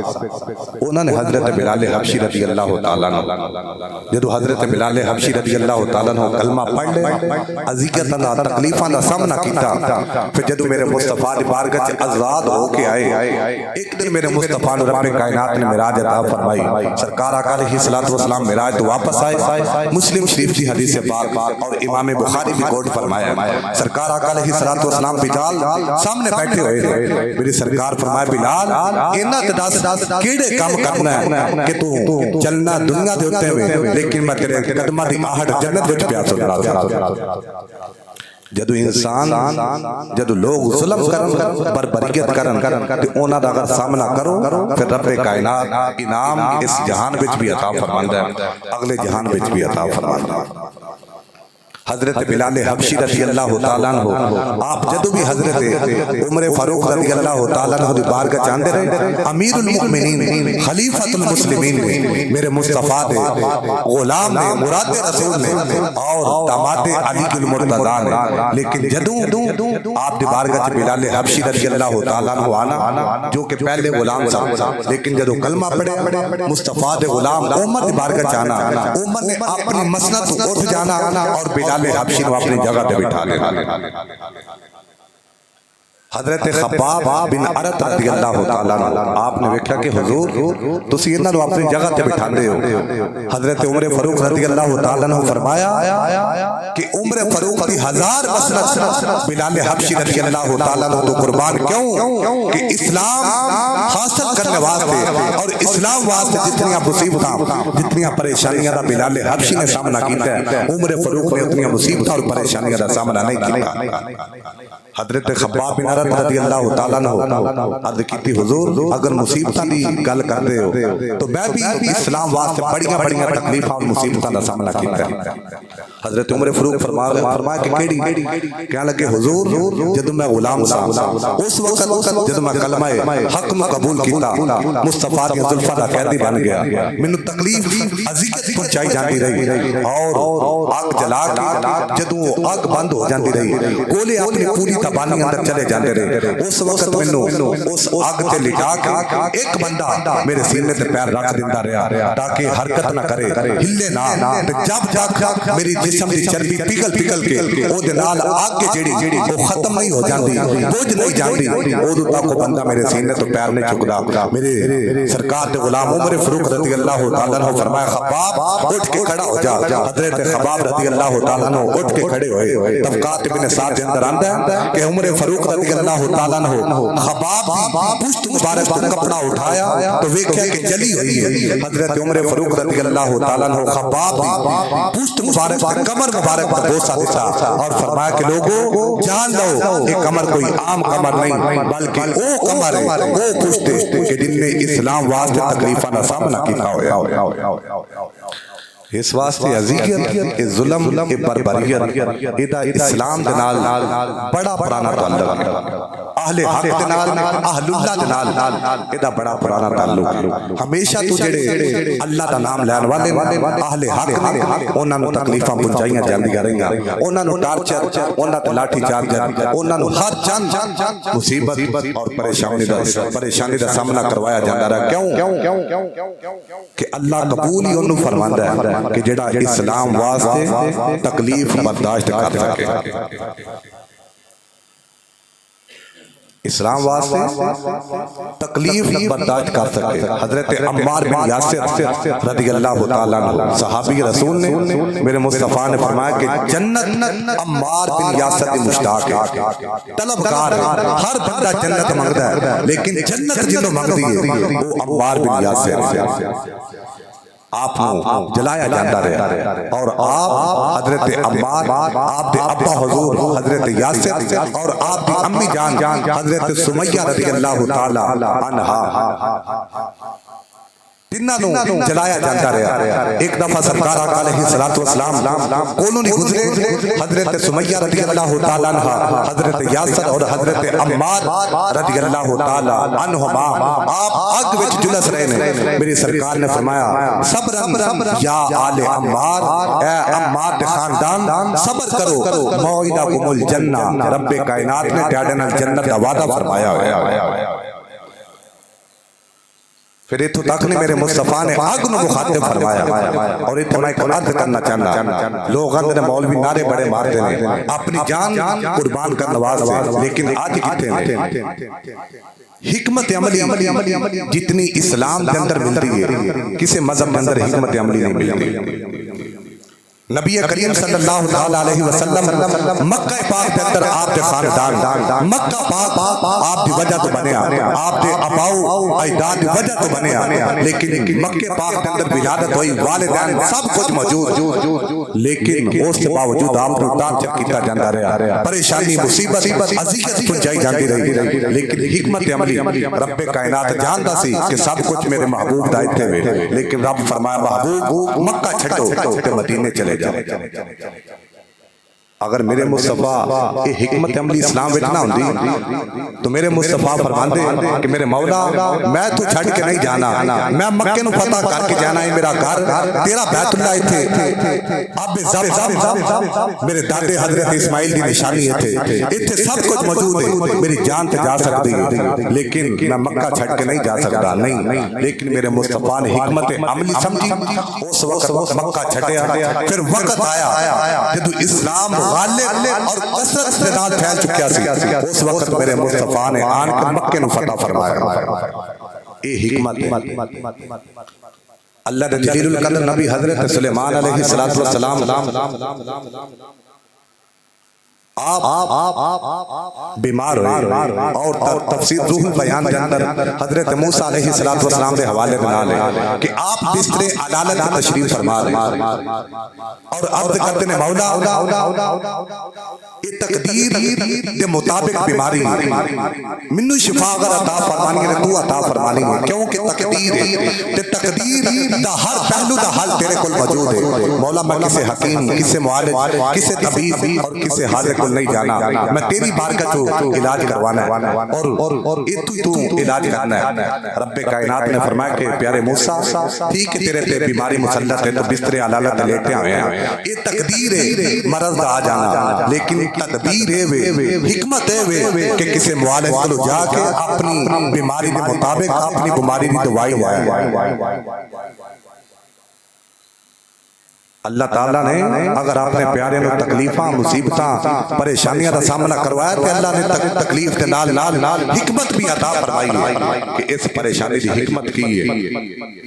انہوں نے حضرت بلال حبشی رضی اللہ تعالیٰ عنہ جدو حضرت بلال حبشی رضی اللہ تعالیٰ عنہ کلمہ پڑھ لے اذیت دا تکلیفاں دا سامنا کیتا پھر جدو میرے مصطفیٰ دی بارگاہ چ آزاد ہو کے آئے ایک دن میرے مصطفیٰ نے رب کائنات نے معراج عطا فرمائی سرکار آقا علیہ الصلوۃ والسلام معراج تو واپس آئے مسلم شریف کی حدیث پاک اور امام بخاری بھی کوٹ فرمایا سرکار آقا علیہ الصلوۃ والسلام بلال سامنے بیٹھے ہوئے میری سرکار فرمائے بلال اینا تے دس کیڑے کام کرنا ہے کہ تو چلنا دنیا دے اوتے ہوئے لیکن میں تیرے قدماں دی آہٹ جنت وچ پیا سننا جدو انسان جدو لوگ ظلم کرن بربریت کرن تے انہاں دا اگر سامنا کرو پھر رب کائنات انعام اس جہان وچ بھی عطا فرماندا ہے اگلے جہان وچ بھی عطا فرماندا ہے حضرت بلال حبشی رضی اللہ تعالیٰ عنہ آپ جدو بھی حضرت عمر فاروق رضی اللہ تعالیٰ عنہ دی بارگاہ چاندے رہے امیر المؤمنین خلیفۃ المسلمین میرے مصطفیٰ دے غلام نے مراد رسول نے اور داماد علی المرتضیٰ نے لیکن جدو آپ دی بارگاہ چ بلال حبشی رضی اللہ تعالیٰ عنہ آنا جو کہ پہلے غلام تھا لیکن جدو کلمہ پڑھے مصطفیٰ دے غلام عمر دی بارگاہ چ آنا عمر نے اپنی مسند تو اٹھ جانا اور بلال حبشی کو اپنی جگہ پہ بٹھا لینا حضرت خباب بن عرط رضی اللہ تعالیٰ عنہ آپ نے دیکھا کہ حضور تسی انہاں نوں اپنی جگہ تے بٹھاندے ہو حضرت عمر فاروق رضی اللہ تعالیٰ عنہ فرمایا کہ عمر فاروق دی 1000 مسند بلال حبشی رضی اللہ تعالیٰ عنہ تو قربان کیوں کہ اسلام حاصل کرنے واسطے اور اسلام واسطے جتنی مصیبتاں جتنی پریشانیاں دا بلال حبشی نے سامنا کیتا ہے عمر فاروق نے اتنی مصیبتاں اور پریشانیاں دا سامنا نہیں کیتا حضرت خباب بن عرط رضی اللہ تعالیٰ عنہ عرض کیتی حضور اگر مصیبتاں دی گل کر رہے ہو تو میں بھی اسلام واسطے بڑیاں تکلیفاں اور مصیبتاں دا سامنا کیتا ہے حضرت عمر فاروق فرمایا کہ کیڑی کہنے لگے حضور جدوں میں غلام تھا اس وقت جدوں میں کلمہ حق میں قبول کیتا مصطفیٰ دی زلفاں دا قیدی بن گیا مینوں تکلیف اذیت پہنچائی جاندی رہی اور آگ جلا کے جدوں آگ بند ہو جاندی رہی گولے اپنی پوری تبانی اندر چلے جاندے رہے اس وقت مینوں اس آگ تے لٹا کے ایک بندہ میرے سینے تے پیر رکھ دیندا رہیا تاکہ حرکت نہ کرے ہلے نہ تے جب تک میری جسم دی چربی پگھل کے او دے نال آگ جیڑی او ختم نہیں ہو جاندی بوجھ نہیں جاندی اودوں تک او بندہ میرے سینے تو پیر نہیں چکدا میرے سرکار دے غلام عمر فاروق رضی اللہ تعالیٰ عنہ فرمایا خباب اٹھ کے کھڑا ہو جا حضرت خباب رضی اللہ تعالیٰ عنہ اٹھ کے کھڑے ہوئے طبقات ابن سعد کے اندر آندا ہے کہ عمر فاروق رضی اللہ تعالیٰ عنہ خباب دی پشت مبارک پر کپڑا اٹھایا تو ویکھیا کہ جلی ہوئی ہے حضرت عمر فاروق رضی اللہ تعالیٰ عنہ خباب دی پشت مبارک پر کمر مبارک پر بوسہ دیتا اور فرمایا کہ لوگوں جان لو یہ کمر کوئی عام کمر نہیں بلکہ او کمر ہے وہ پشت کہ جن نے اسلام واسطے تکلیفاں دا سامنا کیتا ہویا اس واسطے اذیت ظلم بربریت ادا اسلام دے نال بڑا پرانا تعلق ہے اہل حق دے نال اہل اللہ دے نال ادا بڑا پرانا تعلق ہمیشہ تو جڑے اللہ دا نام لین والے اہل حق نے انہاں نوں تکلیفاں پہنچائیاں جاندیاں رہیاں انہاں نوں ٹارچر انہاں تے لاٹھی چارج انہاں نوں ہر چند مصیبت اور پریشانی دا سامنا کروایا جاندا رہا کیوں کہ اللہ قبول ہی انہوں فرماندا ہے کہ جڑا اسلام واسطے تکلیف برداشت کر سکے اسلام واسطے تکلیف برداشت کر سکے حضرت عمار بن یاسر رضی اللہ تعالیٰ عنہ صحابی رسول نے میرے مصطفیٰ نے فرمایا کہ جنت عمار بن یاسر کی مشتاق ہے طلبگار ہے ہر بندہ جنت مانگتا ہے لیکن جنت جنوں مانگدی ہے وہ عمار بن یاسر ہے آپ جلایا جاتا رہا اور آپ حضرت عمار آپ دے ابا حضور حضرت یاسر اور آپ دی امی جان حضرت سمیہ رضی اللہ تعالی عنہا تینوں جلایا جاتا رہا۔ ایک دفعہ سرکار آقا علیہ السلام کولوں نہیں گزرے، حضرت سمیہ رضی اللہ تعالیٰ عنہ، حضرت یاسر اور حضرت عمار رضی اللہ تعالیٰ عنہما آپ آگ وچ جلس رہے ہیں۔ میری سرکار نے فرمایا صبرن یا آل عمار، اے عمار دے خاندان صبر کرو، موعدکم الجنہ، رب کائنات نے تہاڈے نال جنت دا وعدہ فرمایا ہے۔ پھر اتھوں تک نے میرے مصطفیٰ نے آگ نو مخاطب فرمایا، اور اتھوں میں ایک عرض کرنا چاہنا، لوگ اندر مولوی نعرے بڑے مارتے ہیں، اپنی جان قربان کرنے واسطے، لیکن آج کتے ہیں حکمت عملی جتنی اسلام کے اندر ملتی ہے کسی مذہب کے اندر حکمت عملی نہیں ملتی۔ نبی کریم صلی اللہ علیہ وسلم مکہ پاک کے اندر آپ کے خاندان، مکہ پاک آپ دی وجہ تو بنیا، آپ دے اباؤ اجداد دی وجہ تو بنیا، لیکن مکہ پاک کے اندر ولادت ہوئی، والدین سب کچھ موجود، لیکن اس کے باوجود آپ کو ٹارچر کیتا جاتا رہا، پریشانی مصیبت اذیت پہنچائی جاتی رہی، لیکن حکمت عملی رب کائنات جانتا سی کہ سب کچھ میرے محبوب دا ایتھے وے، لیکن رب فرمایا محبوب مکہ چھڈو تے مدینے چلے جاؤ۔ اگر میرے مصطفیٰ یہ حکمت عملی اسلام وچ نہ ہوندی تو میرے مصطفیٰ فرماندے کہ میرے مولا میں تو چھڑ کے نہیں جانا، میں مکے نو فتح کر کے جانا ہے، میرا گھر تیرا بیت اللہ ایتھے، اب زب میرے دادے حضرت اسماعیل دی نشانی ایتھے سب کچھ موجود ہے، میری جان تے جا سکتی ہے، لیکن میں مکہ چھڑ کے نہیں جا سکتا، نہیں، لیکن میرے مصطفیٰ نے حکمت عملی سمجھی، اس وقت مکہ چھڑیا، پھر وقت آیا جدو اسلام غالب اور کثرت سے نال پھیل چکیا سی، اس وقت میرے مصطفیٰ نے آن کر مکے نو فتح فرمایا۔ اے حکمت اللہ دے جلیل القدر نبی حضرت سلیمان علیہ السلام آپ بیمار ہوئے، اور تفسیر روح البیان کے اندر حضرت موسیٰ علیہ السلام دے حوالے بنا لے کہ آپ بستر علالت تشریف فرما رہے اور عرض کرتے ہیں مولا یہ تقدیر دے مطابق بیماری منو شفا اگر عطا فرمانی ہے تو عطا فرمانی ہے، کیونکہ تقدیر ہے تے تقدیر دا ہر پہلو دا حل تیرے کل موجود ہے۔ مولا میں کسے حکیم، کسے معالج، کسے طبیب اور کسے حاضر نہیں جانا، میں تیری بارگاہ تو علاج کروانا ہے اور تو علاج کرنا ہے۔ رب کائنات نے فرمایا کہ پیارے موسیٰ ٹھیک ہے تیرے تے بیماری مسلط ہے تو بستر علالت لیتے ہوئے ہیں، یہ تقدیر ہے مرض دا آ جانا، لیکن تقدیر ہے حکمت ہے کہ کسی معالج کو جا کے اپنی بیماری کے مطابق اپنی بیماری کی دوائی ہے۔ اللہ تعالیٰ نے اگر اپنے پیارے نو تکلیفاں، مصیبتاں، پریشانیاں دا سامنا کروایا تو اللہ نے تکلیف کے نال حکمت بھی عطا فرمائی ہے کہ اس پریشانی دی حکمت کی ہے،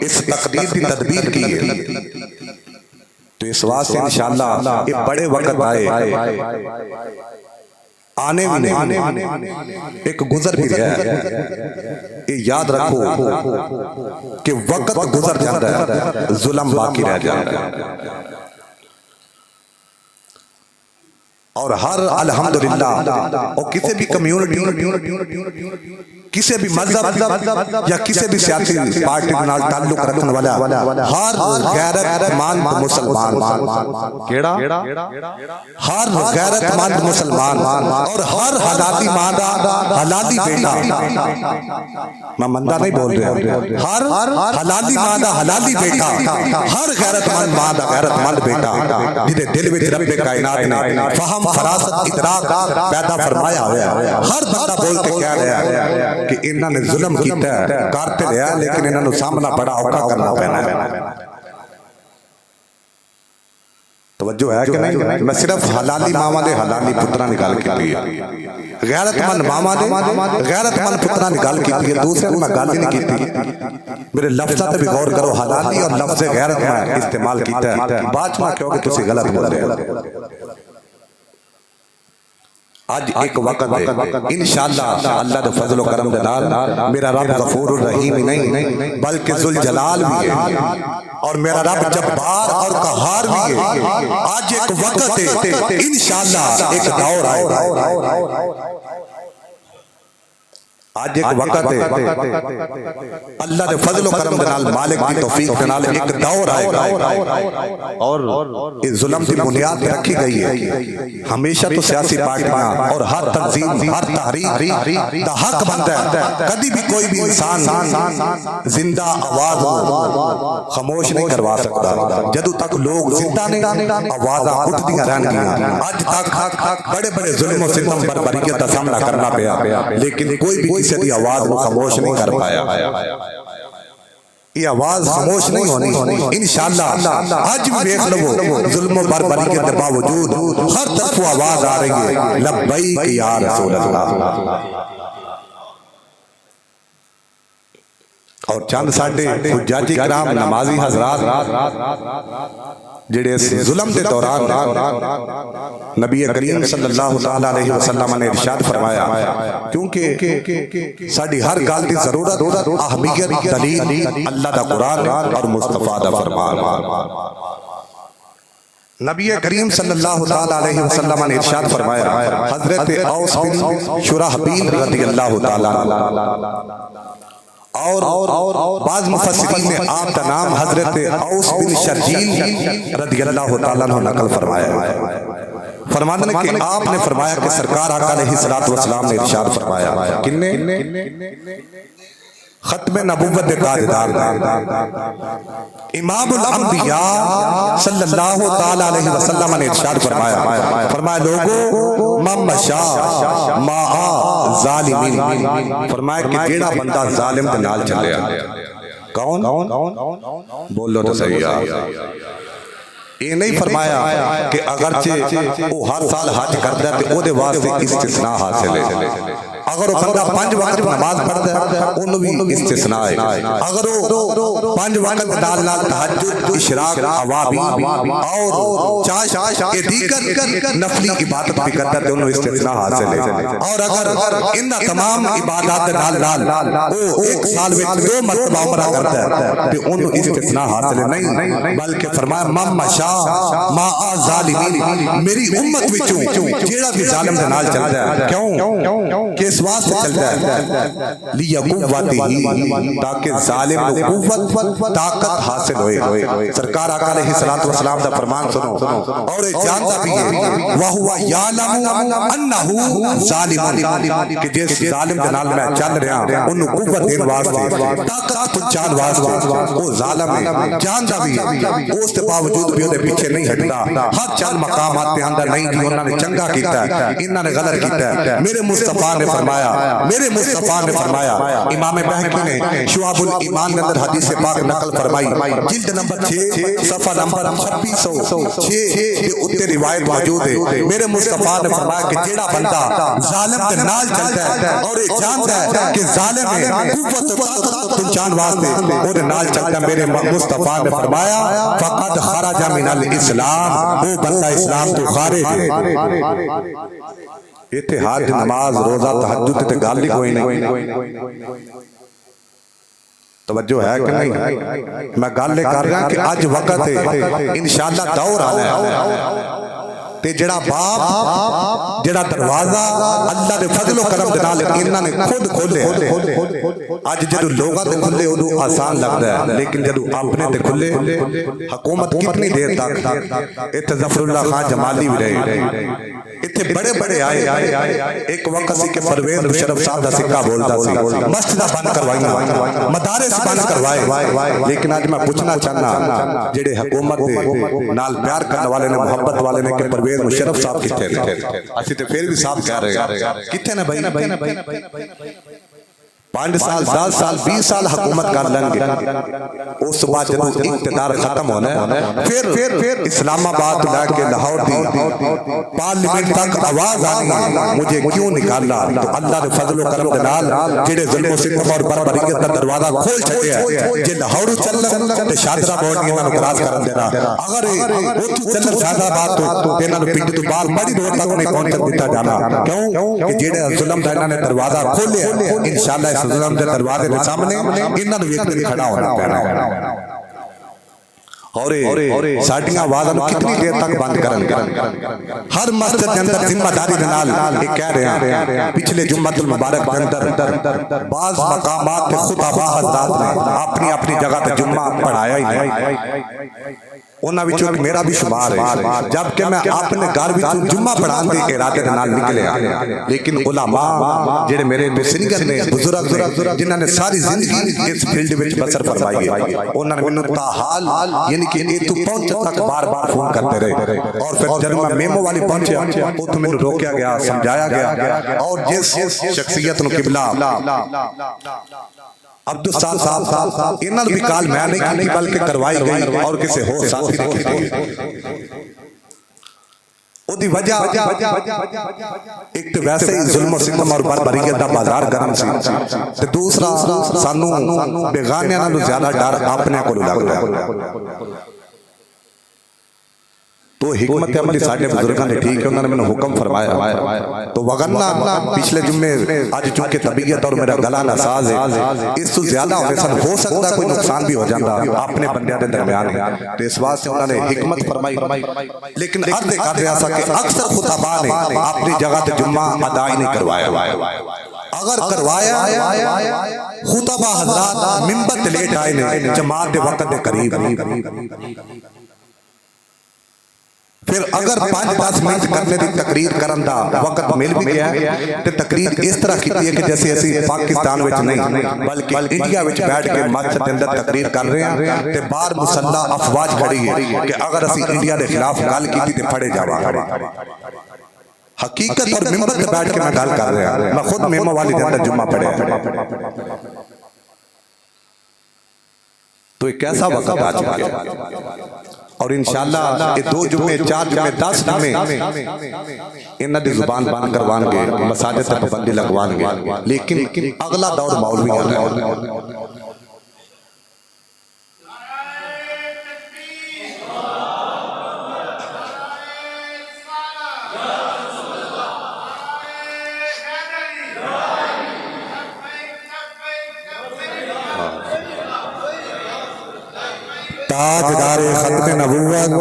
اس تقدیر دی تدبیر کی ہے۔ تو اس واسطے انشاءاللہ یہ بڑے وقت آئے آنے بھی نہیں، ایک گزر بھی رہا ہے، یہ یاد رکھو کہ وقت گزر جاتا ہے، ظلم باقی رہ جاتا ہے، اور ہر الحمدللہ اور کسی بھی کمیونٹی، کسی بھی مذہب یا کسی بھی سیاسی پارٹی کے نال تعلق رکھنے والا ہر غیرت مند مسلمان، کیڑا ہر غیرت مند مسلمان اور ہر حلالی ماں دا حلالی بیٹا، میں مندہ نہیں بول رہا، ہر حلالی ماں دا حلالی بیٹا، ہر غیرت مند ماں دا غیرت مند بیٹا جدے دل وچ رب کائنات نے فہم، فراست، ادراک پیدا فرمایا ہوا ہے، ہر بندہ بول کے کہہ رہا ہے کہ انہاں نے ظلم کیتا ہے، کرتے رہا، لیکن انہاں نو سامنا بڑا اوکھا کرنا پینا ہے۔ توجہ ہے کہ نہیں؟ میں صرف حلالی ماواں دے حلالی پتراں دی گل کیتی ہے، غیرت مند ماواں دے غیرت مند پتراں دی گل کیتی ہے، دوسرے میں گل ہی نہیں کیتی۔ میرے لفظاں تے بھی غور کرو، حلالی اور لفظ غیرت میں استعمال کیتا ہے، بعد میں کہو کہ تسی غلط بول رہے ہو۔ آج ایک وقت ہے انشاءاللہ اللہ دے فضل و کرم دے نال میرا رب غفور الرحیم نہیں بلکہ ذوالجلال بھی ہے، اور میرا رب جبار اور قہار بھی ہے۔ آج ایک وقت ہے انشاءاللہ ایک دور آئے اج ایک وقت ہے اللہ دے فضل و کرم دے نال مالک دی توفیق دے نال ایک دور آئے گا اور اس ظلم کی بنیاد پہ رکھی گئی ہے ہمیشہ تو سیاسی پارٹیاں اور ہر تنظیم ہر تحریک دا حق بنتا ہے کبھی بھی کوئی بھی انسان زندہ آواز خاموش نہیں کروا سکتا جدو تک لوگ زندہ نے آوازاں اٹھدیاں رہن گیاں اج تک بڑے بڑے ظلم و ستم بربریت کا سامنا کرنا پیا لیکن کوئی بھی کسی دی آواز کو خاموش نہیں کر پایا یہ آواز خاموش نہیں ہونی انشاءاللہ آج بھی دیکھ لو ظلم و بربریت کے باوجود ہر طرف آواز آ رہی ہے لبیک یا رسول اللہ اور چند ساڈے حجاجی کرام نمازی حضرات جڑے ظلم دے دوران نبی کریم صلی اللہ علیہ وسلم نے ارشاد فرمایا کیونکہ ساڈی ہر گل دی ضرورت اہمیت دلیل اللہ دا قرآن اور مصطفیٰ دا فرمان نبی کریم صلی اللہ علیہ وسلم نے ارشاد فرمایا حضرت اوس بن شرحبیل رضی اللہ تعالی اور بعض مفسرین نے آپ کا نام حضرت اوس بن شرجیل رضی اللہ تعالیٰ عنہ نقل فرمایا فرماتے ہیں کہ آپ نے فرمایا کہ سرکار آقا علیہ السلام نے ارشاد فرمایا کنے ختم نبوت دے تاجدار امام الانبیاء صلی اللہ تعالی علیہ وسلم نے ارشاد فرمایا لوگو من مشا ماء ظالمین فرمایا کہ جیڑا بندہ ظالم دے نال چلیا کون بولو تو صحیح یہ نہیں فرمایا کہ اگرچہ وہ ہر سال حج کرتا ہے تو وہ دے واسطے استثناء حاصل ہے اگر وہ بندہ 5 وقت نماز پڑھتا ہے انہوں بھی استثناء ہے اگر وہ 5 وقت نال تہجد اشراق عوابی اور چاش دیگر نفلی عبادت بھی کرتا ہے انہوں استثناء حاصل ہے اور اگر ان تمام عبادات نال وہ ایک سال میں 2 مرتبہ عمرہ کرتا ہے تو انہوں استثناء حاصل نہیں بلکہ فرمایا من مشا ماء ظالمین میری امت وچوں جیڑا بھی ظالم دے نال چلدا ہے کیوں کہ اس واسطے چلتا ہے لیا قوت ہی تاکہ ظالم کو قوت طاقت حاصل ہوئے سرکار آقا علیہ السلام دا فرمان سنو اور جانتا بھی ہے وَهُوَ يَعْلَمُ أَنَّهُ ظَالِمٌ کہ جس ظالم دے نال میں چل رہا ہوں انہوں قوت دین واسطے طاقت پہنچان واسطے وہ ظالم ہے جانتا بھی ہے اس کے باوجود بھی انہیں پیچھے نہیں ہٹتا ہر چند مقامات پہ اندر نہیں دی انہوں نے چنگا کیتا ہے انہوں نے غلط کیتا ہے میرے مصطفیٰ نے فرمایا امام بہقی نے شعب الایمان کے اندر حدیث پاک نقل فرمائی جلد نمبر 6 صفحہ نمبر 2606 کے اوپر روایت موجود ہے میرے مصطفیٰ نے فرمایا کہ جیڑا بندہ ظالم کے نال چلتا ہے اور یہ جانتا ہے کہ ظالم ہے قوت پہنچان واسطے اور نال چلتا ہے میرے مصطفیٰ نے فرمایا فقط خرج من الاسلام وہ بندہ اسلام تو خارج ہے اتحاد نماز روزہ تہجد تے گل ہی کوئی نہیں توجہ ہے کہ نہیں میں گل کر رہا کہ اج وقت ہے انشاءاللہ دور آنا ہے تے جڑا باپ جڑا دروازہ اللہ دے فضل و کرم دے نال انہاں نے خود کھولے اج جدو لوگاں تے کھلے اودوں آسان لگدا ہے لیکن جدو اپنے تے کھلے حکومت کتنی دیر تک ایتھے ظفر اللہ خان جمالی بھی رہے اتنے بڑے بڑے آئے ایک وقت سی کہ پرویز مشرف صاحب دا سکہ بولتا سی مسجدہ بند کروائی مدارس بند کروائے لیکن آج میں پوچھنا چاہنا جڑے حکومت نال پیار کرنے والے نے محبت والے نے کہ پرویز مشرف صاحب کتنے نے اسی تے پھر بھی صاحب کہہ رہے کتنے نے بھائی 5 سال 10 سال 20 سال حکومت کر لیں گے اس بعد جب اقتدار ختم ہونا ہے پھر اسلام آباد لے کے لاہور دی پارلیمنٹ تک آواز آنی مجھے کیوں نکالا تو اللہ نے فضل و کرم دلال جڑے ظلم و ستم اور بربریت کا دروازہ کھول چھٹے ہیں جے لاہور چلن تے شادرہ بورڈ انہاں نوں کراس کرن دینا اگر اوتھوں چلن شادرہ آباد تو انہاں نوں پنڈ تو باہر بڑی روڈ تک نہیں پہنچ دتا جانا کیوں کہ جڑے ظلم دا انہاں نے دروازہ کھولیا انشاءاللہ ظلم دے دروازے دے سامنے انہاں نوں ایک دن کھڑا ہونا پینا اور ساڈیاں آوازاں نوں کتنی دیر تک بند کرن گے؟ ہر مسجد دے اندر ذمہ داری دے نال یہ کہہ رہے ہیں، پچھلے جمعۃ المبارک دے اندر بعض مقامات تے خطباء حضرات نے اپنی اپنی جگہ تے جمعہ پڑھایا ہی نہیں، انہاں وچوں ایک میرا بھی شمار ہے، جبکہ میں اپنے گھر وچوں جمعہ پڑھان دے ارادے نال نکلیا، لیکن علماء جڑے میرے سینئر نے، بزرگ جنہاں نے ساری زندگی اس فیلڈ وچ بسر فرمائی ہے، انہاں نے مینوں تاحال یعنی کہ اے تو پہنچ تک بار بار فون کرتے رہے، اور پھر جب میں میمو والی پہنچیا اوتھوں مینوں روکیا گیا، سمجھایا گیا، اور جس شخصیت نو قبلہ عبد الصاد صاحب انہاں بھی کال میں نہیں کی بلکہ کروائی گئی اور کسی ہور ساتھی نے کی، او دی وجہ ایک تو ویسے ہی ظلم و ستم اور بربریت دا بازار گرم سی، تے دوسرا سانوں بیگانیاں نالوں زیادہ ڈر اپنے کولوں لگدا ہے۔ تو حکمت عملی ساڈے بزرگاں نے ٹھیک ہے، انہوں نے میں حکم فرمایا، تو وگرنہ پچھلے جمعے آج چونکہ طبیعت اور میرا گلا ناساز ہے، اس تو زیادہ ہونے سن ہو سکتا کوئی نقصان بھی ہو جاتا اپنے بندیاں دے درمیان ہے، تو اس واسطے انہوں نے حکمت فرمائی، لیکن عرض کر رہا سا کہ اکثر خطباء نے اپنی جگہ تے جمعہ ادا ہی نہیں کروایا، اگر کروایا خطباء حضرات منبر تے لیٹ آئے نے جماعت دے وقت دے قریب، پھر اگر 5-10 منٹ کرنے دی تقریر کرن دا وقت مل بھی گیا ہے تے تقریر اس طرح کیتی ہے کہ جیسے اسی پاکستان وچ نہیں بلکہ انڈیا وچ بیٹھ کے مسجد اندر تقریر کر رہے ہیں، تے باہر مسلح افواج کھڑی ہے کہ اگر اسی انڈیا دے خلاف گل کیتی تے پھڑے جاواں گے۔ حقیقت اور منبر تے بیٹھ کے میں گل کر رہا ہوں، میں خود میمو والی دے اندر جمعہ پڑھیا، تو ایک ایسا وقت آ چکا ہے، اور انشاءاللہ یہ 2 جمعے 4 جمعے 10 جمعے انہاں دی زبان بند کروان گے، مساجد تے پابندی لگوان گے، لیکن اگلا دور مولویاں دا ہے۔ تاجدار ختم نبوت،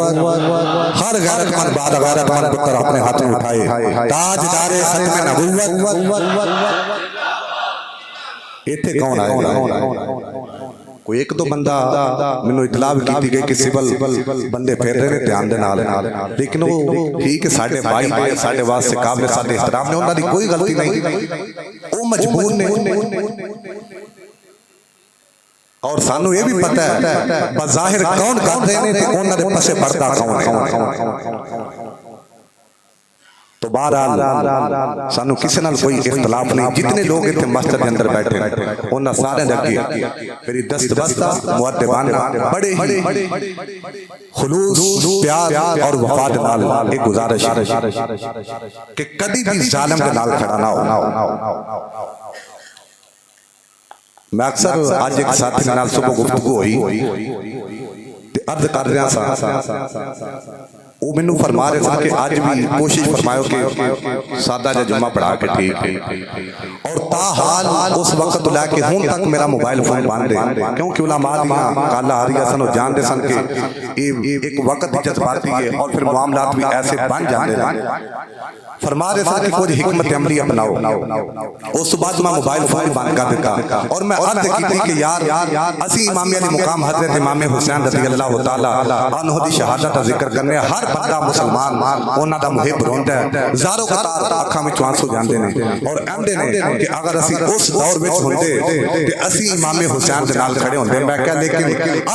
ہر غیرت مند بعد غیرت مند پتر اپنے ہاتھ میں اٹھائے، تاجدار ختم نبوت، ایتھے کون آئے گا؟ کوئی ایک دو بندہ میں اطلاع بھی کی گئی کہ سول بندے پھیر رہے ہیں دھیان دے نال، لیکن وہ ٹھیک ہے ساڈے بھائی ہیں، ساڈے واسطے قابل ساڈے احترام نے، انہاں دی کوئی غلطی نہیں، وہ مجبور نے، اور سانو یہ بھی پتہ ہے بظاہر کون کر رہے ہیں تے انہاں دے پسے پردہ کون ہے، تو بہرحال سانو کسی نال کوئی اختلاف نہیں، جتنے لوگ اتنے مسجد کے اندر بیٹھے انہاں سارے لگے میری دست بستہ مؤدبانہ بڑے ہی خلوص پیار اور وفاد نال ایک گزارش کہ کبھی بھی ظالم کے نال کھڑا نہ ہو۔ میں اکثر آج ایک ساتھی نال صبح گفتگو ہوئی عرض کر رہا سا، وہ میں فرما رہے تھا کہ آج بھی کوشش فرمائیو کہ سادہ جا جمعہ پڑھا کے ٹھیک ہے، اور تاحال اس وقت لے کے ہون تک میرا موبائل فون باندھے، کیونکہ علماء دیاں کالا آ رہی سن اور جان دے سن کہ ایک وقت جذباتی ہے اور پھر معاملات بھی ایسے بن جاندے ہیں، فرما رہے تھا کہ کوئی حکمت عملی اپناؤ، اس بعد میں موبائل فون بند کر دیتا، اور میں عرض کی تھی کہ یار اسی امام علی مقام حضرت امام حسین رضی اللہ تعالی عنہ دی شہادت کا ذکر کرنے، ہر بندہ مسلمان انہاں دا محب روندا ہے، زارو قطار اکھاں وچ آنسو جاندے نے، اور اندے نے کہ اگر اسی اس دور وچ ہوندے تے اسی امام حسین دے نال کھڑے ہوندے۔ میں کہا لیکن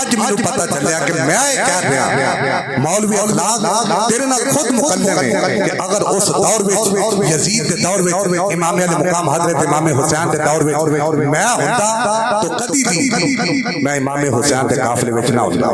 اج مینوں پتہ چلیا کہ میں کہہ رہا مولوی اخلاق تیرے نال خود مکلم ہے کہ اگر اس دور یزید کے دور میں امام علی مقام حضرت امام حسین کے دور میں میں ہوتا تو کبھی بھی میں امام حسین کے قافلے وچ نہ ہوتا۔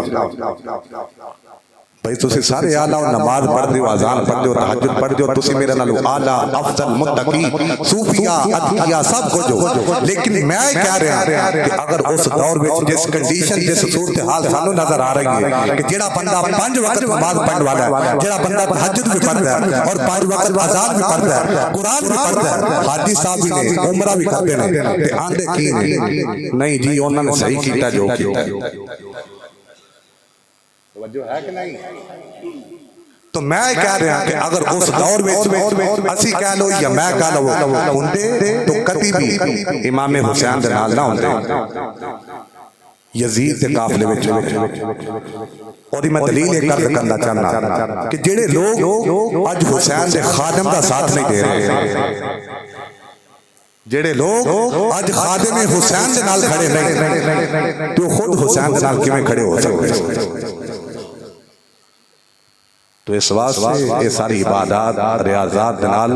بھائی تسی سارے اعلیٰ نماز پڑھ دیو، اذان پڑھ دیو، تہجد پڑھ دیو، تسی میرے نالو اعلیٰ افضل متقی صوفیاء اتقیاء سب کچھ ہو، لیکن میں کہہ رہا کہ اگر اس دور وچ جس کنڈیشن جس صورتحال سانو نظر آ رہی ہے کہ جڑا بندہ 5 وقت نماز پڑھن والا ہے، جڑا بندہ تہجد بھی پڑھتا ہے اور 5 وقت اذان بھی پڑھتا ہے، قرآن بھی پڑھتا ہے، حاجی صاحب بھی نے عمرہ بھی کرتے ہیں تے آندے کی نہیں جی انہوں نے صحیح کیتا جو کیتا۔ توجہ ہے کہ نہیں؟ تو میں کہہ رہا کہ اگر اس دور میں اسی کہہ لو یا میں کہہ لو ہوندے تو کتی بھی امام حسین دے نال نہ ہوندے یزید دے قافلے وچ اور میں دلیل ایک کر کرنا چاہنا کہ جڑے لوگ اج حسین دے خادم دا ساتھ نہیں دے رہے، جڑے لوگ اج خادم حسین دے نال کھڑے نہیں تو خود حسین دے نال کیویں کھڑے ہو سکتے؟ تو اس واسطے یہ ساری عبادات ریاضات دنال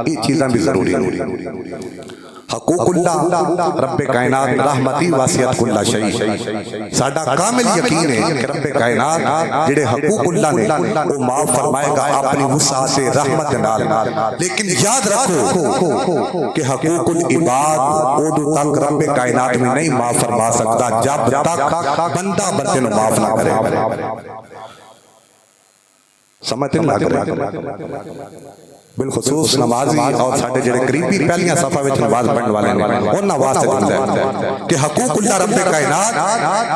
یہ چیزاں بھی ضروری ہیں۔ حقوق اللہ رب کائنات رحمتی واسعت کل شیء، ساڈا کامل یقین ہے کہ رب کائنات جڑے حقوق اللہ نے وہ معاف فرمائے گا اپنی وسعت رحمت نال، لیکن یاد رکھو کہ حقوق العباد اودو تک رب کائنات میں نہیں معاف فرما سکتا جب تک بندہ بندے نو معاف نہ کرے۔ سمجھتے نہیں لگ رہے؟ بالخصوص نمازی اور ساڈے جڑے قریبی پہلیاں صفحہ وچ نماز پڑھن والے نے انہاں واسطے جملہ ہے کہ حقوق اللہ رب کائنات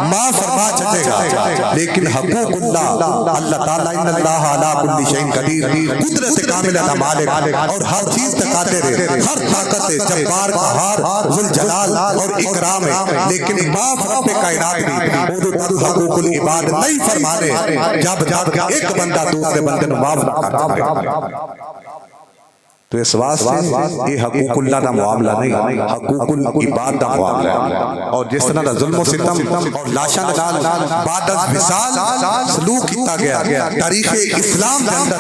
معاف فرما چھڈے گا، لیکن حقوق اللہ اللہ تعالی ان اللہ علی کل شیء قدیر، قدرت کاملہ کا مالک اور ہر چیز تک قادر ہے، ہر طاقت ہے، جبار قہار ذو الجلال اور اکرام ہے، لیکن معاف رب کائنات بھی اودو تک حقوق العباد نہیں فرمانے جب تک ایک بندہ دوسرے بندے نو معاف نہ کرتا۔ تو اس واسطے یہ حقوق اللہ دا معاملہ نہیں، حقوق العباد دا معاملہ ہے۔ اور جس طرح دا ظلم و ستم اور لاشاں دے نال بعد از وصال سلوک کیتا گیا تاریخ اسلام دے اندر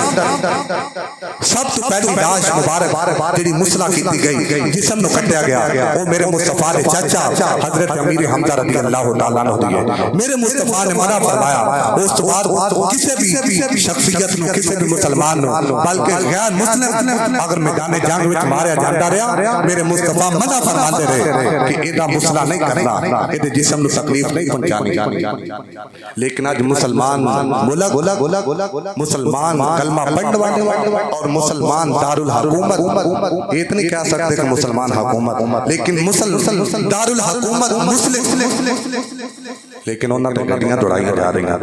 سب تو پہلی لاش مبارک جڑی مصلح کیتی گئی جسم نو کٹیا گیا وہ میرے مصطفیٰ دے چاچا حضرت امیر حمزہ رضی اللہ تعالیٰ عنہ دی ہے۔ میرے مصطفیٰ نے منع فرمایا اس تو بعد کسی بھی شخصیت نو کسی بھی مسلمان نو بلکہ غیر مسلم اگر میدان جنگ وچ ماریا جاندا رہا میرے مصطفیٰ منع فرماندے رہے کہ ایدا مصلح نہیں کرنا، ایدے جسم نو تکلیف نہیں پہنچانی۔ لیکن اج مسلمان ملک مسلمان کلمہ پڑھنے والے اور مسلمان دارالحکومت یہ نہیں کہہ سکتے کہ مسلمان حکومت، لیکن دارالحکومت مسلم، لیکن انہاں تے گڈیاں دوڑائیاں جا رہی ہیں۔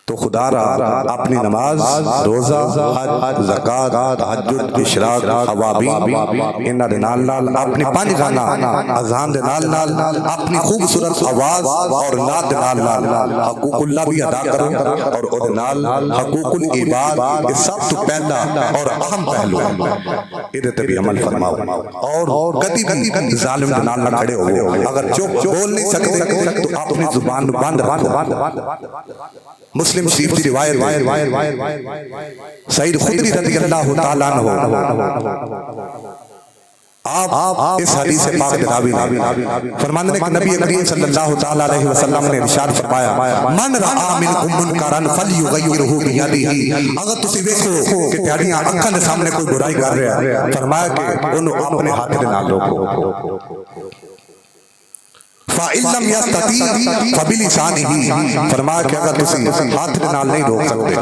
تو خدا را اپنی نماز، روزہ، حج، زکات، تہجد، اشراق، اوابین انہاں دے نال نال اپنی پنج گانا اذان دے نال نال اپنی خوبصورت آواز اور نعت دے نال نال حقوق اللہ بھی ادا کرو اور او دے نال حقوق العباد یہ سب تو پہلا اور اہم پہلو ہے، تے بھی عمل فرماؤ اور کبھی بھی ظالم دے نال نہ کھڑے ہو۔ اگر چپ بول نہیں سکتے تو اپنی زبان بند رکھو۔ مسلم شریف کی روایت سعید خدری رضی اللہ تعالیٰ عنہ آپ اس حدیث پاک راوی فرمانے کہ نبی کریم صلی اللہ تعالیٰ علیہ وسلم نے ارشاد فرمایا من رعا منکم منکرا فلیغیرہ بیدہ، اگر تسی ویکھو کہ تہاڈیاں اکھاں دے سامنے کوئی برائی کر رہا ہے فرمایا کہ انہوں اپنے ہاتھ دے نال روکو۔ فَإِن لَمْ يَسْتَطِيعْ فَبِلِسَانِهِ، فرمایا کہ اگر تسی ہاتھ دے نال نہیں روک سکتے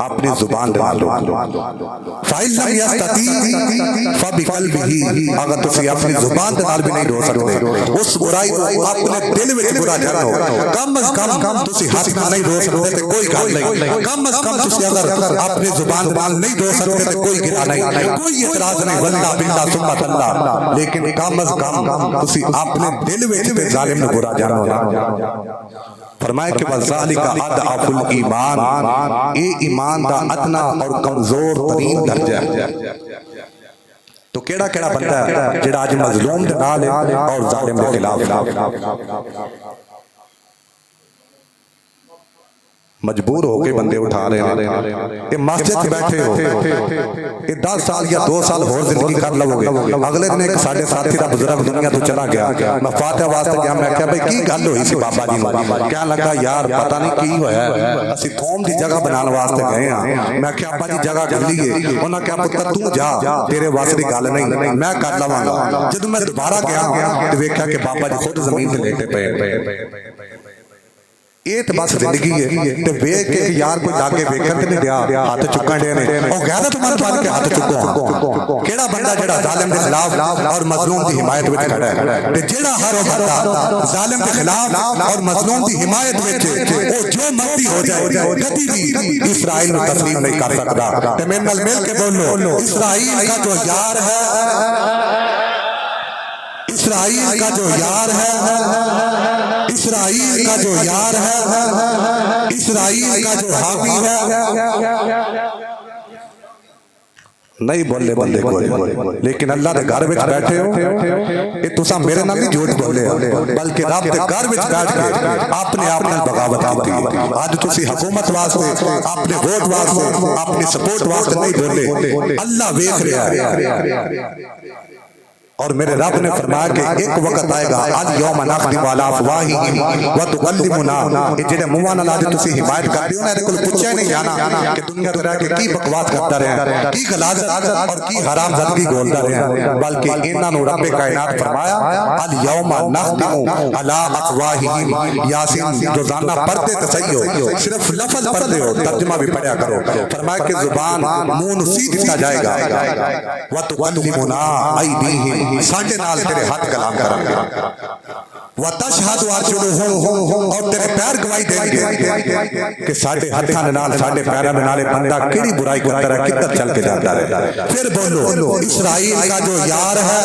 اپنی زبان دے نال روکو۔ فَإِن لَمْ يَسْتَطِيعْ فَبِقَلْبِهِ، اگر تسی اپنی زبان دے نال بھی نہیں روک سکتے اس برائی کو اپنے دل وچ برا جانو، کم از کم تسی ہاتھ نال نہیں روک سکتے تے کوئی گل نہیں، کم از کم تسی اگر اپنی زبان دے نال نہیں روک سکتے تے کوئی گناہ نہیں، کوئی اعتراض نہیں، واللہ باللہ ثم اللہ، لیکن کم از کم تسی اپنے دل وچ ظالم برا جانو۔ فرمایا کہ وَذَلِكَ أَضْعَفُ الْإِيمَانِ، اے ایمان دا ادنا اور کمزور ترین درجہ ہے۔ تو کیڑا کیڑا بندہ ہے جڑا آج مظلوم دے نال ہے اور ظالم دے خلاف مجبور ہو کے بندے اٹھا رہے ہیں۔ یہ مسجد بیٹھے ہو یہ 10 سال یا 2 سال اور زندگی کر لو گے، اگلے دن ایک ساڑھے ساتھی دا بزرگ دنیا تو چلا گیا، میں فاتحہ واسطے گیا، میں کہا بھئی کی گل ہوئی سی بابا جی نو؟ کیا لگا یار پتہ نہیں کی ہویا ہے، اسی تھوم دی جگہ بنان واسطے گئے ہیں۔ میں کہا ابا جی جگہ کھلی ہے، انہاں کہا پتر تو جا تیرے واسطے گل نہیں، میں کر لواں گا۔ جدوں میں دوبارہ گیا تے ویکھیا کہ بابا جی خود زمین تے لیٹے پئے۔ یہ تو بس زندگی ہے تے ویکھ کے یار کوئی لاگے ویکھن تے نہیں دیا ہاتھ چکن دے نے او غیرت مند بن کے ہاتھ چکو کیڑا بندہ جڑا ظالم دے خلاف اور مظلوم دی حمایت وچ کھڑا ہے تے جڑا ہر بندہ ظالم دے خلاف اور مظلوم دی حمایت وچ او جو مرضی ہو جائے کبھی بھی اسرائیل نو تسلیم نہیں کر سکدا تے میرے نال مل کے بولو اسرائیل کا جو یار ہے اسرائیل کا جو یار ہے اسرائیل کا جو یار ہے اسرائیل کا جو حامی ہے نہیں بولے بندے کوئی لیکن اللہ دے گھر وچ بیٹھے ہو اے تساں میرے نال نہیں جھوٹ بولے بلکہ رب دے گھر وچ بیٹھ کے اپنے آپ نال بغاوت کیتی اج تسی حکومت واسطے اپنے ووٹ واسطے اپنی سپورٹ واسطے نہیں بولے اللہ ویکھ رہا ہے اور میرے رب نے فرمایا کہ ایک وقت آئے گا الیوم نختم علی افواہہم وتکلمنا یہ جڑے منہاں نال اج تسی حمایت کردے ہو نا ایدے کول پوچھیا نہیں جانا کہ دنیا تے رہ کے کی بکواس کرتا رہیا کی غلاظت اور کی حرام زدگی بولتا رہیا بلکہ انہاں نو رب کائنات فرمایا الیوم نختم علی افواہہم یاسین روزانہ پڑھتے تے صحیح ہو صرف لفظ پڑھتے ہو ترجمہ بھی پڑھیا کرو فرمایا کہ زبان منہ نو سی دتا جائے گا وتکلمنا ایدیہم ساڈے نال تیرے ہاتھ کلام کرن گے وتشہد ارجلہم اور تیرے پیر گواہی دیں گے کہ ساڈے ہاتھاں دے نال ساڈے پیراں دے نال بندہ کیڑی برائی کرتا رہا کدھر چل کے جاتا رہتا پھر بولو اسرائیل کا جو یار ہے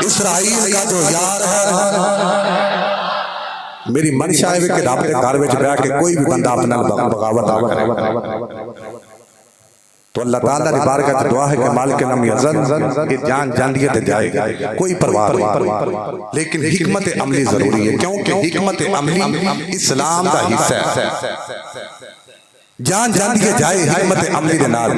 اسرائیل کا جو یار ہے میری منشا ہے کہ رب دے گھر وچ بیٹھ کے کوئی بھی بندہ اپنے نال بغاوت نہ کرے تو اللہ تعالیٰ نے بارگاہ سے دعا ہے کہ مالک لم یزل یہ جان جاندیے تے جائے گا کوئی پرواہ نہیں لیکن حکمت عملی ضروری ہے کیونکہ حکمت عملی اسلام دا حصہ ہے جان جاندیے جائے حکمت عملی دے نال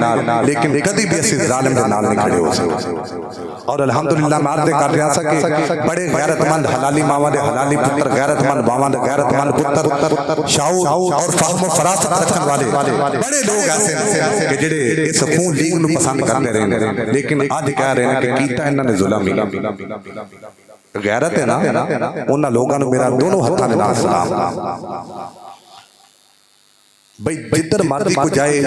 لیکن کدی بھی اسی ظالم دے نال نہیں کھڑے ہو سکتے اور الحمدللہ میں عرض کر رہا سا کہ بڑے غیرت مند حلالی ماواں دے حلالی پتر غیرت مند ماواں دے غیرت مند پتر شعور اور فہم و فراست رکھن والے بڑے لوگ ایسے ہیں کہ جڑے اس خون لیگ نو پسند کرتے رہے لیکن اج کہہ رہے ہیں کہ کیتا انہاں نے ظلم ہی غیرت ہے نا انہاں لوگاں نو میرا دونوں ہتھاں دے نال سلام بھئی جدر مرضی کو جائے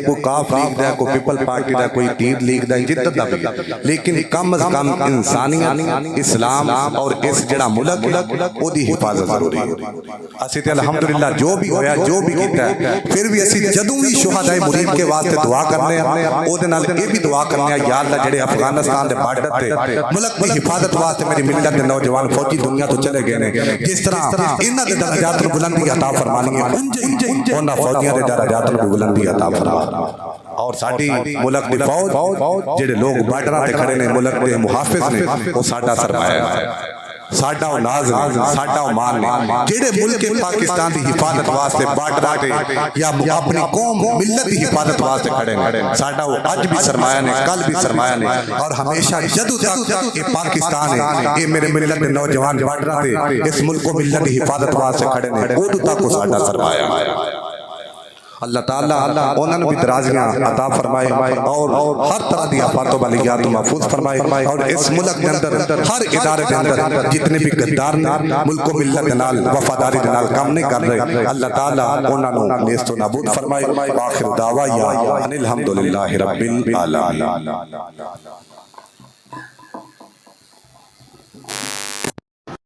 کوئی کاف لیگ دا کوئی پیپل پارٹی دا کوئی تیر لیگ دا جدر دا بھی لیکن کم از کم انسانیت اسلام اور اس جڑا ملک او دی حفاظت ضروری ہے اسی تے الحمدللہ جو بھی ہویا جو بھی کیتا ہے پھر بھی اسی جدوں بھی شہداء مرید کے واسطے دعا کرنے ہیں او دے نال اے بھی دعا کرنے ہیں یا اللہ جڑے افغانستان دے بارڈر تے ملک دی حفاظت واسطے میری ملت دے نوجوان فوجی دنیا تو چلے گئے نے جس طرح انہاں دے درجات نو بلندی عطا فرمانی ہے انہاں فوجیاں دے درجات نو بلندی عطا فرما اور ساڈی ملک دی فوج جڑے لوگ بارڈراں تے کھڑے نے ملک دے محافظ نے او ساڈا سرمایہ ہے ساڈا او ناز ہے ساڈا او مان ہے جڑے ملک پاکستان دی حفاظت واسطے بارڈراں تے یا اپنی قوم ملت دی حفاظت واسطے کھڑے نے ساڈا او اج بھی سرمایہ نے کل بھی سرمایہ نے اور ہمیشہ جدوں تک یہ پاکستان ہے یہ میرے ملت دے نوجوان بارڈراں تے اس ملک کو ملت دی حفاظت واسطے کھڑے نے اودوں تک او ساڈا سرمایہ ہے اللہ تعالیٰ انہوں نے بھی درازیاں عطا فرمائے اور ہر طرح دی آفات و بلیات محفوظ فرمائے اور اس ملک کے اندر ہر ادارے کے اندر جتنے بھی غدار ملک و ملت نال وفاداری نال کام نہیں کر رہے اللہ تعالیٰ انہوں نے نیست و نابود فرمائے آخر دعویٰ یا ان الحمدللہ رب العالمین